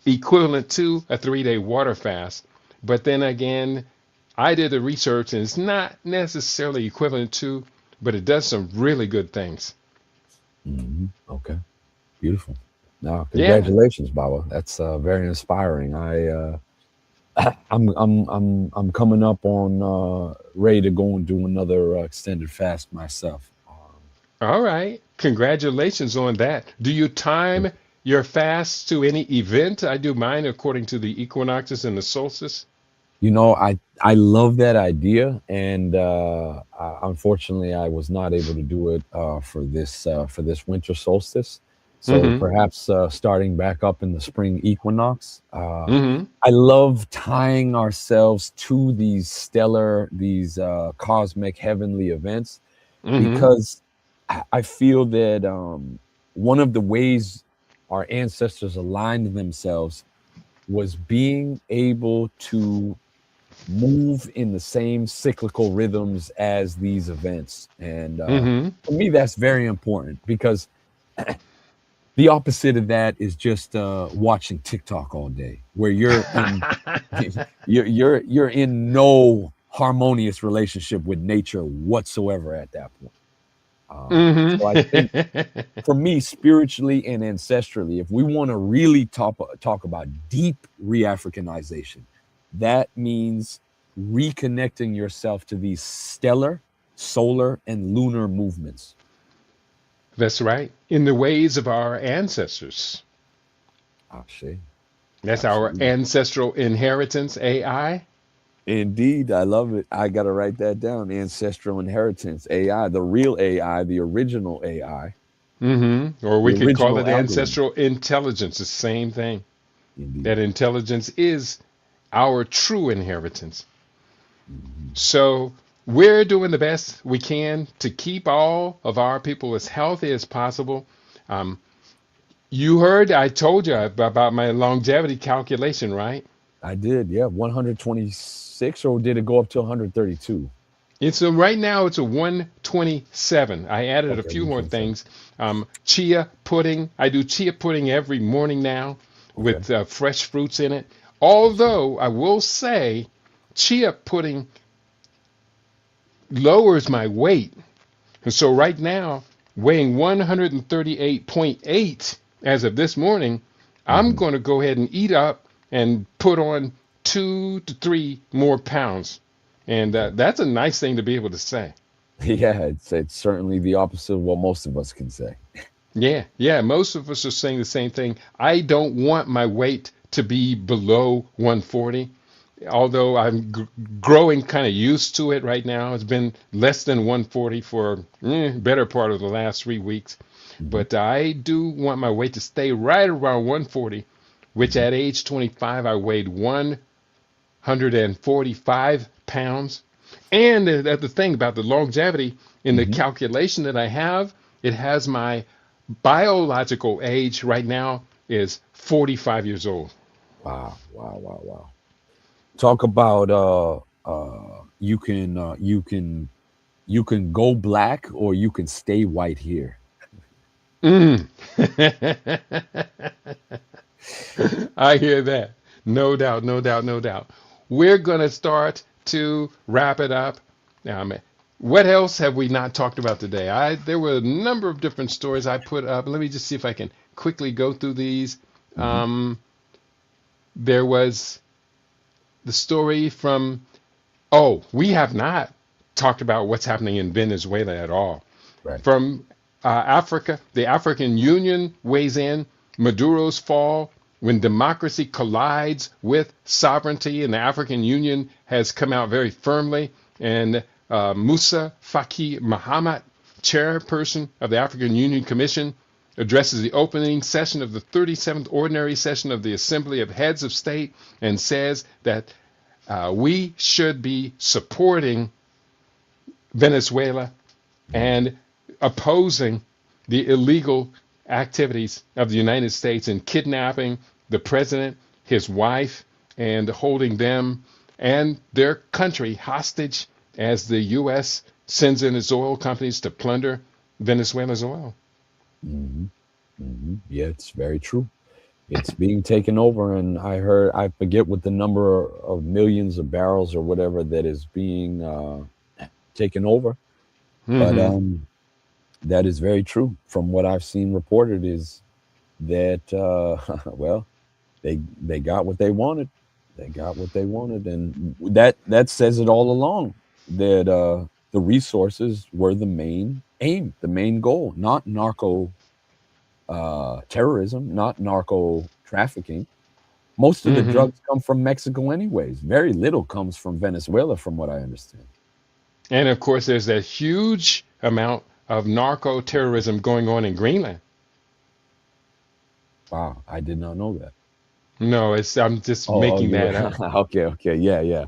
S1: equivalent to a 3-day water fast. But then again, I did the research and it's not necessarily equivalent to, but it does some really good things.
S2: Okay. Beautiful. Now,
S1: Yeah.
S2: congratulations, Baba. That's very inspiring. I'm coming up on ready to go and do another extended fast myself.
S1: All right. Congratulations on that. Do you time your fast to any event? I do mine according to the equinoxes and the solstice.
S2: I love that idea, and unfortunately, I was not able to do it for this winter solstice. So
S1: Mm-hmm.
S2: perhaps starting back up in the spring equinox.
S1: Mm-hmm.
S2: I love tying ourselves to these cosmic heavenly events
S1: Mm-hmm.
S2: because I feel that one of the ways our ancestors aligned themselves was being able to move in the same cyclical rhythms as these events. And
S1: Mm-hmm.
S2: for me, that's very important because the opposite of that is just watching TikTok all day, where you're in you're in no harmonious relationship with nature whatsoever at that point. So I think
S1: Mm-hmm.
S2: for me, spiritually and ancestrally, if we want to really talk about deep re-Africanization, that means reconnecting yourself to these stellar, solar, and lunar movements.
S1: That's right. In the ways of our ancestors.
S2: Ashe,
S1: That's our
S2: absolutely.
S1: ancestral inheritance, AI.
S2: Indeed, I love it. I got to write that down. Ancestral inheritance, AI, the real AI, the original AI,
S1: Mm-hmm. Or
S2: the
S1: we could call
S2: original
S1: it
S2: algorithm.
S1: ancestral intelligence, the same thing.
S2: Indeed.
S1: That intelligence is our true inheritance.
S2: Mhm.
S1: So we're doing the best we can to keep all of our people as healthy as possible. Um, you heard, I told you about my longevity calculation, right?
S2: I did, yeah. 126, or did it go up to 132?
S1: It's a right now. It's a 127. I added a
S2: Okay,
S1: few more
S2: 127.
S1: things. Chia pudding. I do chia pudding every morning now
S2: Okay,
S1: with fresh fruits in it.
S2: I see.
S1: Although I will say, chia pudding lowers my weight. And so right now, weighing 138.8 as of this morning, I'm
S2: Hmm.
S1: going to go ahead and eat up and put on 2 to 3 more pounds. And
S2: Okay.
S1: that's a nice thing to be able to say.
S2: Yeah, it's certainly the opposite of what most of us can say.
S1: Yeah, yeah. Most of us are saying the same thing. I don't want my weight to be below 140, although I'm growing kind of used to it right now. It's been less than 140 for better part of the last 3 weeks.
S2: Hmm.
S1: But I do want my weight to stay right around 140, which
S2: Hmm.
S1: at age 25 I weighed 145 pounds. And the thing about the longevity in the
S2: Hmm.
S1: calculation that I have, it has my biological age right now is 45 years old.
S2: Wow, wow, wow, wow. Talk about you can go black or you can stay white here.
S1: Mm. I hear that. No doubt, no doubt, no doubt. We're going to start to wrap it up. Um, what else have we not talked about today? There were a number of different stories I put up. Let me just see if I can quickly go through these.
S2: Hmm.
S1: Um, there was the story from, oh, we have not talked about what's happening in Venezuela at all.
S2: Right.
S1: From Africa, the African Union weighs in. Maduro's fall when democracy collides with sovereignty, and the African Union has come out very firmly. And Musa Faki Mahamat, chairperson of the African Union Commission, addresses the opening session of the 37th Ordinary Session of the Assembly of Heads of State and says that we should be supporting Venezuela
S2: Hmm.
S1: and opposing the illegal activities of the United States in kidnapping the president, his wife, and holding them and their country hostage as the U.S. sends in its oil companies to plunder Venezuela's oil.
S2: Hmm. Hmm. Yeah, it's very true. It's being taken over, and I forget what the number of millions of barrels or whatever that is being taken over, but
S1: Mm-hmm.
S2: that is very true. From what I've seen reported, is that well, they got what they wanted. They got what they wanted, and that says it all along. That the resources were the main aim, the main goal, not narco terrorism, not narco trafficking, Most of the
S1: Hmm.
S2: drugs come from Mexico, anyways. Very little comes from Venezuela, from what I understand.
S1: And of course, there's that huge amount of narco terrorism going on in Greenland.
S2: Wow, I did not know that.
S1: No, I'm just
S2: Oh,
S1: making
S2: you
S1: that up.
S2: okay, okay, yeah, yeah.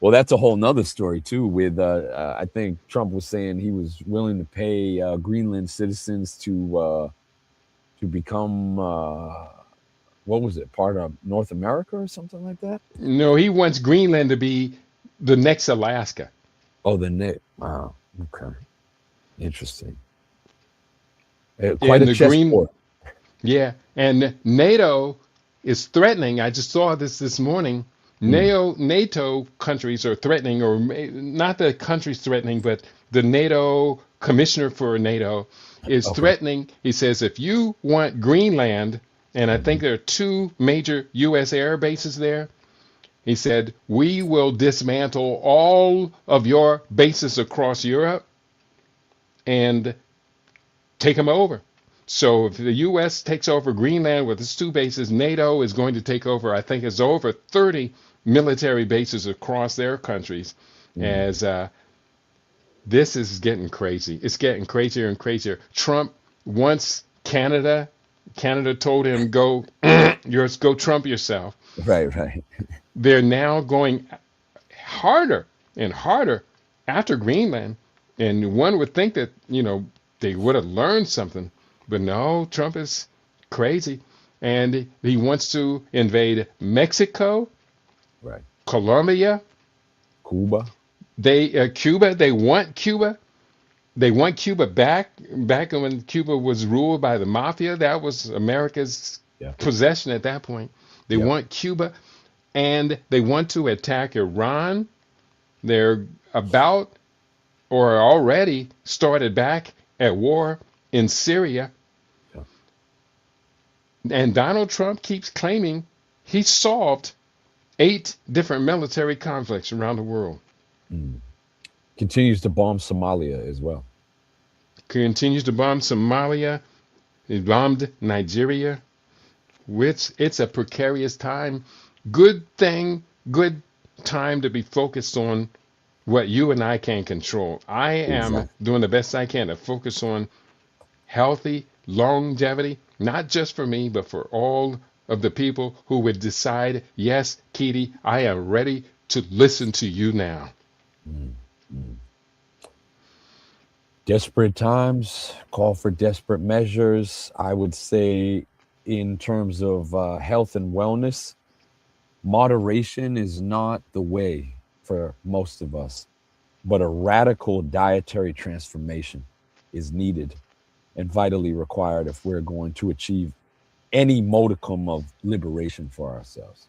S2: Well, that's a whole nother story too. With I think Trump was saying he was willing to pay Greenland citizens to become what was it, part of North America or something like that?
S1: No, he wants Greenland to be the next Alaska.
S2: Oh, the net. Wow. Okay. Interesting. Quite
S1: And
S2: a
S1: the green,
S2: chessboard.
S1: yeah, and NATO is threatening. I just saw this morning.
S2: Mm,
S1: NATO countries are threatening, or not the countries threatening, but the NATO commissioner for NATO is
S2: okay.
S1: threatening. He says if you want Greenland, and I think
S2: Mhm.
S1: there are two major U.S. air bases there. He said, we will dismantle all of your bases across Europe and take them over. So if the U.S. takes over Greenland with its two bases, NATO is going to take over, I think it's over 30 military bases across their countries.
S2: Mm.
S1: As this is getting crazy. It's getting crazier and crazier. Trump wants Canada. Canada told him, go, yours, go Trump yourself.
S2: Right, right.
S1: They're now going harder and harder after Greenland. And one would think that, they would have learned something. But no, Trump is crazy. And he wants to invade Mexico,
S2: Right.
S1: Colombia,
S2: Cuba.
S1: Cuba. They want Cuba. They want Cuba back when Cuba was ruled by the mafia. That was America's
S2: Yeah.
S1: possession at that point. They
S2: Yep.
S1: want Cuba, and they want to attack Iran. They're about or already started back at war in Syria.
S2: Yeah.
S1: And Donald Trump keeps claiming he solved 8 different military conflicts around the world.
S2: Mm. Continues to bomb Somalia as well.
S1: Continues to bomb Somalia. He bombed Nigeria, which it's a precarious time. Good thing, good time to be focused on what you and I can control. I am
S2: Exactly.
S1: doing the best I can to focus on healthy longevity, not just for me, but for all of the people who would decide, yes, Kitty, I am ready to listen to you now.
S2: Mm. Mm. Desperate times call for desperate measures. I would say, in terms of health and wellness, moderation is not the way for most of us, but a radical dietary transformation is needed and vitally required if we're going to achieve any modicum of liberation for ourselves.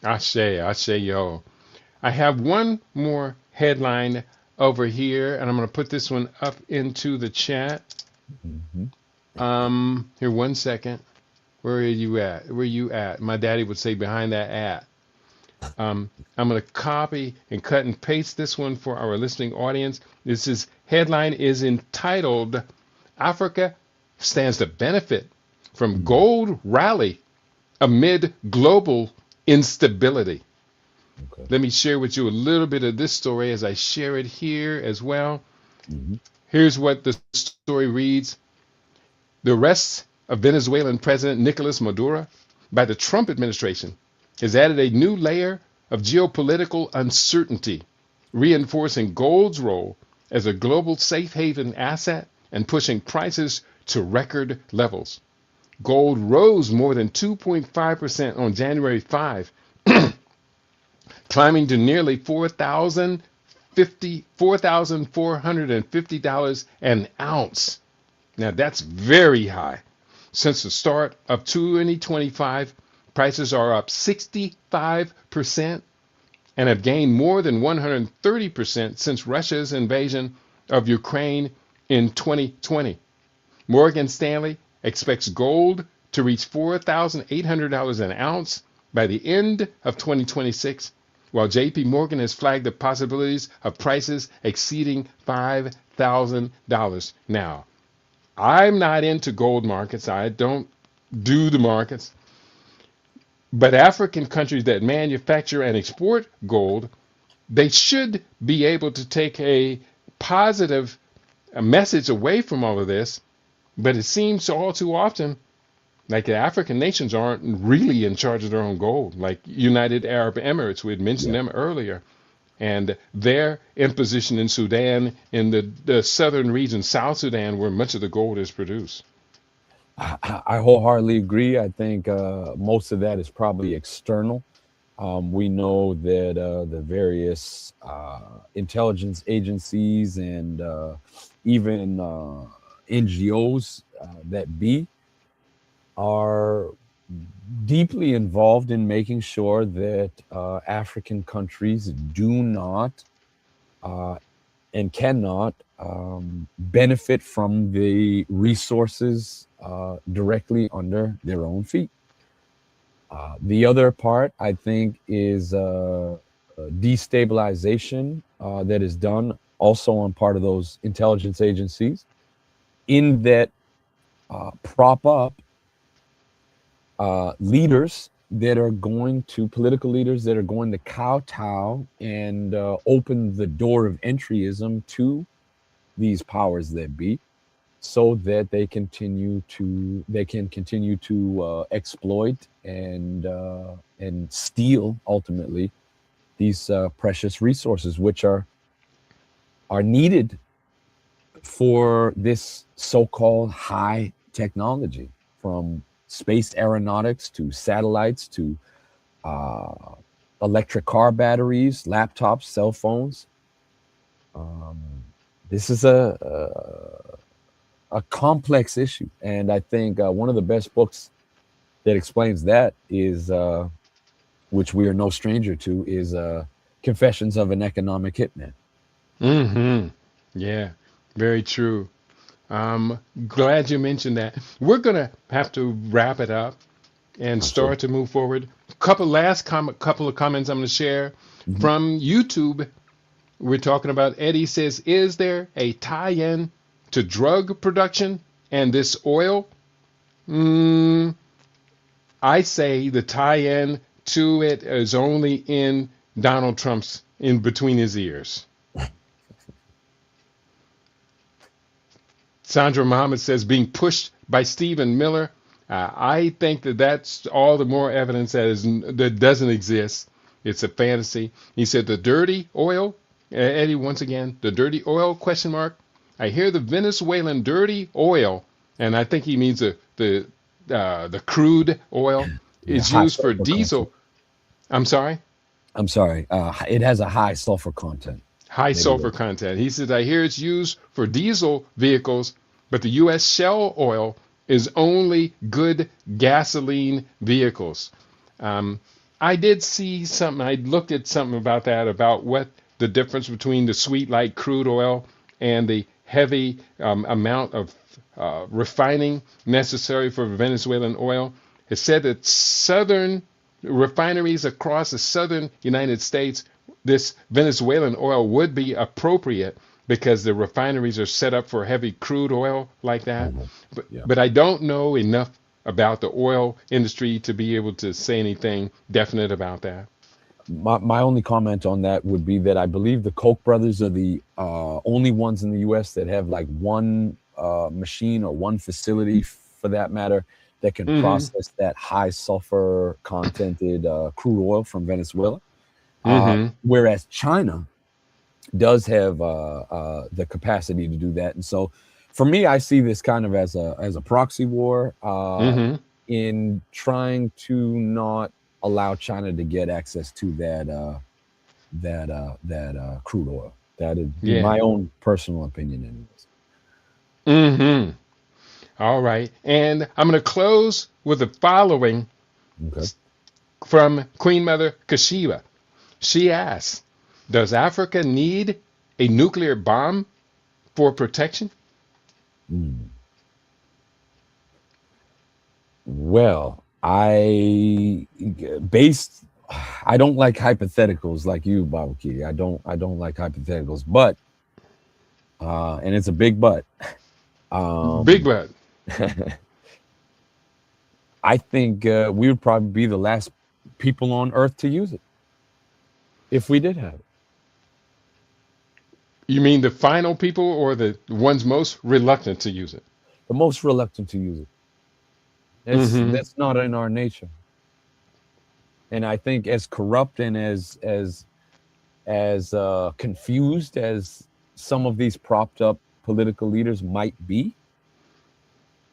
S1: I say, yo. I have one more headline over here, and I'm going to put this one up into the chat.
S2: Mm-hmm.
S1: Here, one second. Where are you at? Where you at? My daddy would say behind that at. I'm going to copy and cut and paste this one for our listening audience. This is headline is entitled Africa stands to benefit from
S2: Mm.
S1: gold rally amid global instability.
S2: Okay.
S1: Let me share with you a little bit of this story as I share it here as well.
S2: Mm-hmm.
S1: Here's what the story reads. The arrest of Venezuelan President Nicolas Maduro by the Trump administration has added a new layer of geopolitical uncertainty, reinforcing gold's role as a global safe haven asset and pushing prices to record levels. Gold rose more than 2.5% on January 5, climbing to nearly $4,450 an ounce. Now that's very high. Since the start of 2025, prices are up 65% and have gained more than 130% since Russia's invasion of Ukraine in 2020. Morgan Stanley expects gold to reach $4,800 an ounce by the end of 2026, while JP Morgan has flagged the possibilities of prices exceeding $5,000. Now, I'm not into gold markets. I don't do the markets. But African countries that manufacture and export gold, they should be able to take a positive message away from all of this. But it seems all too often like the African nations aren't really in charge of their own gold, like United Arab Emirates. We had mentioned
S2: Yeah.
S1: them earlier. And their imposition in Sudan, in the southern region, South Sudan, where much of the gold is produced.
S2: I wholeheartedly agree. I think most of that is probably external. We know that the various intelligence agencies and even NGOs that be are deeply involved in making sure that African countries do not uh, and cannot benefit from the resources directly under their own feet. The other part, I think, is destabilization that is done also on part of those intelligence agencies, in that prop up leaders that are going to political leaders that are going to kowtow and open the door of entryism to these powers that be, so that they can continue to exploit and steal ultimately these precious resources, which are needed for this so-called high technology, from space aeronautics to satellites to uh, electric car batteries, laptops, cell phones. Um, this is a complex issue, and I think one of the best books that explains that is, which we are no stranger to, is Confessions of an Economic Hitman.
S1: Mm-hmm. Yeah, very true. Glad you mentioned that. We're gonna have to wrap it up and
S2: Absolutely.
S1: start to move forward. Couple of comments I'm going to share
S2: Mhm.
S1: from YouTube. We're talking about Eddie says, is there a tie-in to drug production and this oil? Mm, I say the tie-in to it is only in Donald Trump's in between his ears. Sandra Muhammad says being pushed by Stephen Miller. I think that that's all the more evidence that doesn't exist. It's a fantasy. He said the dirty oil. Eddie, once again, the dirty oil question mark. I hear the Venezuelan dirty oil, and I think he means the crude oil
S2: Yeah,
S1: is
S2: high
S1: used for
S2: sulfur content.
S1: diesel. I'm sorry.
S2: I'm sorry. It has a high sulfur content.
S1: High
S2: Maybe
S1: sulfur
S2: that.
S1: content. He says, I hear it's used for diesel vehicles, but the U.S. shell oil is only good gasoline vehicles. Um, I did see something, I looked at something about that, about what the difference between the sweet light crude oil and the heavy amount of refining necessary for Venezuelan oil. It said that southern refineries across the southern United States, this Venezuelan oil would be appropriate because the refineries are set up for heavy crude oil like that.
S2: Mhm.
S1: But,
S2: Yeah.
S1: but I don't know enough about the oil industry to be able to say anything definite about that.
S2: My only comment on that would be that I believe the Koch brothers are the only ones in the U.S. that have like one machine or one facility, for that matter, that can
S1: Mm-hmm.
S2: process that high sulfur contented crude oil from Venezuela.
S1: Mm-hmm.
S2: Whereas China does have the capacity to do that. And so, for me, I see this kind of as a proxy war
S1: Mm-hmm.
S2: in trying to not allow China to get access to that crude oil. That'd be
S1: Yeah.
S2: my own personal opinion, anyways.
S1: Mm-hmm. All right. And I'm going to close with the following
S2: Okay.
S1: from Queen Mother Kashiba. She asks, does Africa need a nuclear bomb for protection?
S2: Mm. Well, based I don't like hypotheticals like you, Babaki. I don't like hypotheticals, but and it's a big but.
S1: Big
S2: Um,
S1: bud.
S2: I think we would probably be the last people on earth to use it if we did have it.
S1: You mean the final people or the ones most reluctant to use it?
S2: The most reluctant to use it.
S1: Mm-hmm.
S2: That's not in our nature. And I think as corrupt and as confused as some of these propped up political leaders might be,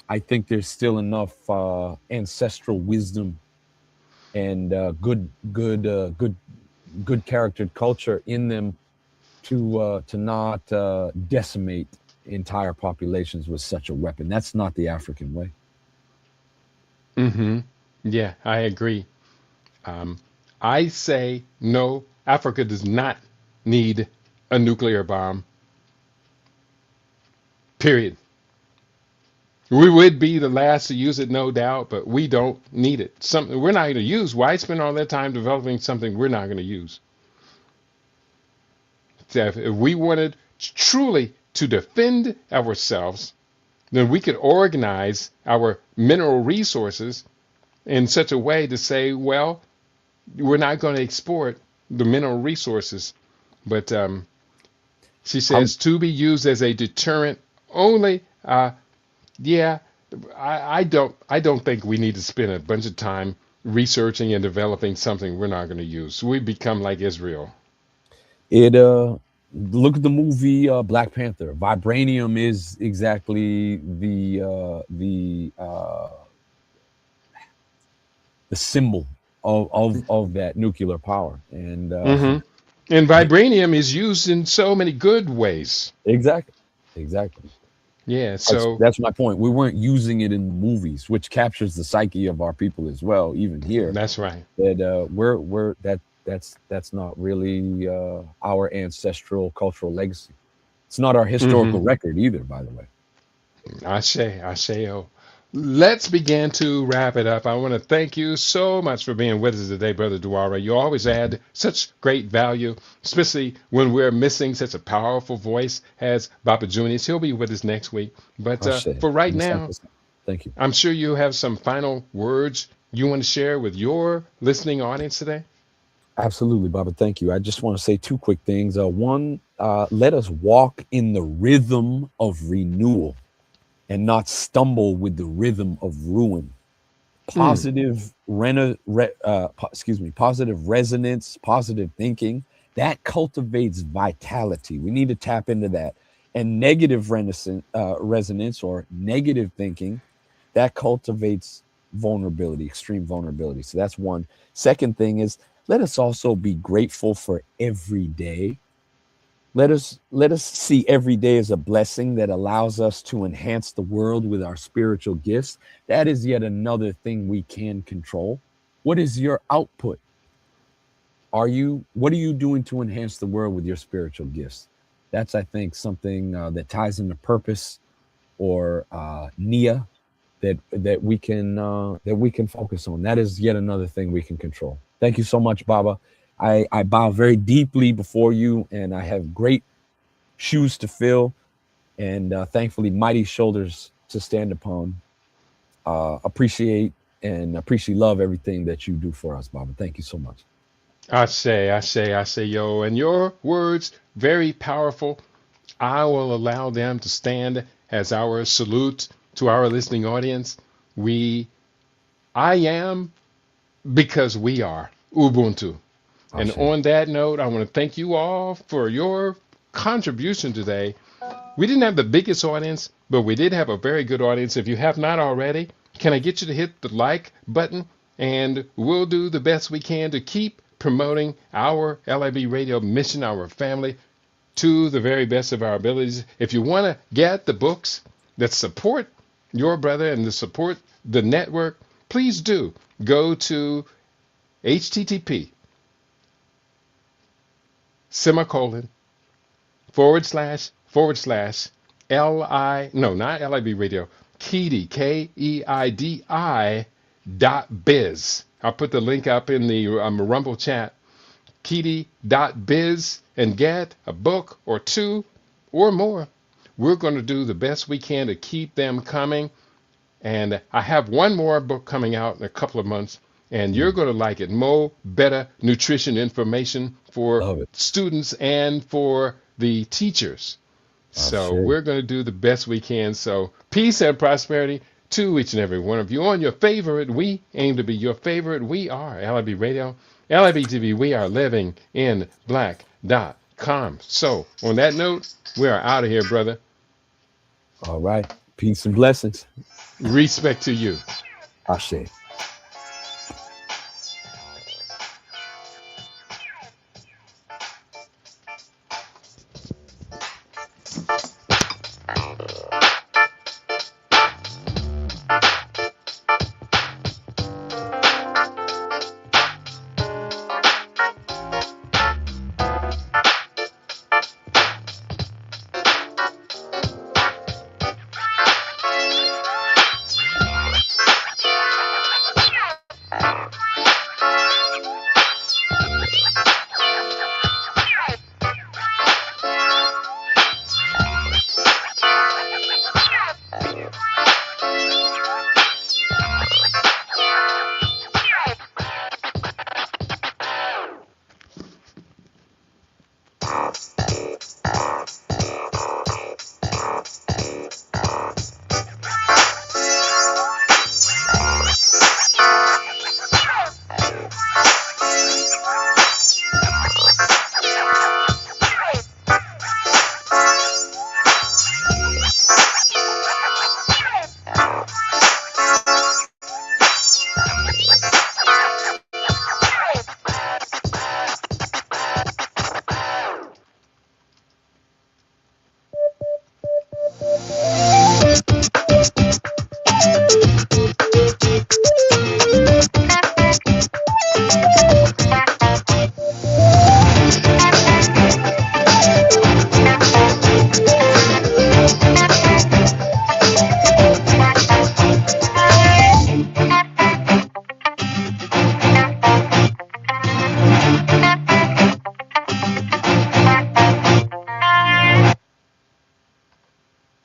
S2: I think there's still enough ancestral wisdom and good charactered culture in them to not decimate entire populations with such a weapon. That's not the African way.
S1: Mm-hmm. Yeah, I agree. Um, I say no, Africa does not need a nuclear bomb, period. We would be the last to use it, no doubt, but we don't need it. Something we're not going to use. Why spend all that time developing something we're not going to use? So if we wanted truly to defend ourselves, then we could organize our mineral resources in such a way to say, well, we're not going to export the mineral resources, but she
S2: I'm
S1: says to be used as a deterrent only. Yeah, I don't think we need to spend a bunch of time researching and developing something we're not going to use. We become like Israel.
S2: it Look at the movie Black Panther. Vibranium is exactly the symbol of that nuclear power. And
S1: Hmm. And vibranium is used in so many good ways.
S2: exactly, exactly.
S1: Yeah,
S2: That's
S1: so
S2: that's my point. We weren't using it in movies, which captures the psyche of our people as well. Even here,
S1: that's right.
S2: that we're that's not really our ancestral cultural legacy. It's not our
S1: Hmm.
S2: historical record either, by the way.
S1: I say, oh. Let's begin to wrap it up. I want to thank you so much for being with us today, Brother Duara. You always add such great value, especially when we're missing such a powerful voice as Baba Junius. He'll be with us next week. But
S2: Ashe.
S1: for right
S2: Yes,
S1: now,
S2: thank you.
S1: I'm sure you have some final words you want to share with your listening audience today.
S2: Absolutely, Baba. Thank you. I just want to say two quick things. One, let us walk in the rhythm of renewal and not stumble with the rhythm of ruin.
S1: Mm,
S2: Positive resonance, positive thinking, that cultivates vitality. We need to tap into that. And negative resonance or negative thinking, that cultivates vulnerability, extreme vulnerability. So that's one. Second thing is, let us also be grateful for every day. Let us see every day as a blessing that allows us to enhance the world with our spiritual gifts. That is yet another thing we can control. What is your output? What are you doing to enhance the world with your spiritual gifts? That's, I think, something that ties into purpose or nia, that we can focus on. That is yet another thing we can control. Thank you so much, Baba. I bow very deeply before you, and I have great shoes to fill, and thankfully mighty shoulders to stand upon. Appreciate, love everything that you do for us, Baba. Thank you so much.
S1: I say, yo. And your words, very powerful. I will allow them to stand as our salute to our listening audience. We, I am because we are Ubuntu. And
S2: Ashe.
S1: on that note, I want to thank you all for your contribution today. We didn't have the biggest audience, but we did have a very good audience. If you have not already, can I get you to hit the like button? And we'll do the best we can to keep promoting our LIB radio mission, our family, to the very best of our abilities. If you want to get the books that support your brother and to support the network, please do go to http semicolon / no, not LIB radio, Keidi, KEIDI .biz. I'll put the link up in the Rumble chat, Keidi.biz, and get a book or two or more. We're going to do the best we can to keep them coming. And I have one more book coming out in a couple of months. and you're going to like it. More better nutrition information for
S2: Love it.
S1: students and for the teachers. So
S2: Ashe.
S1: we're going to do the best we can. So peace and prosperity to each and every one of you. On your favorite, we aim to be your favorite. We are LIB Radio, LIB TV. We are living in black.com. So on that note, we are out of here, brother.
S2: All right. Peace and blessings.
S1: Respect to you.
S2: Ashe.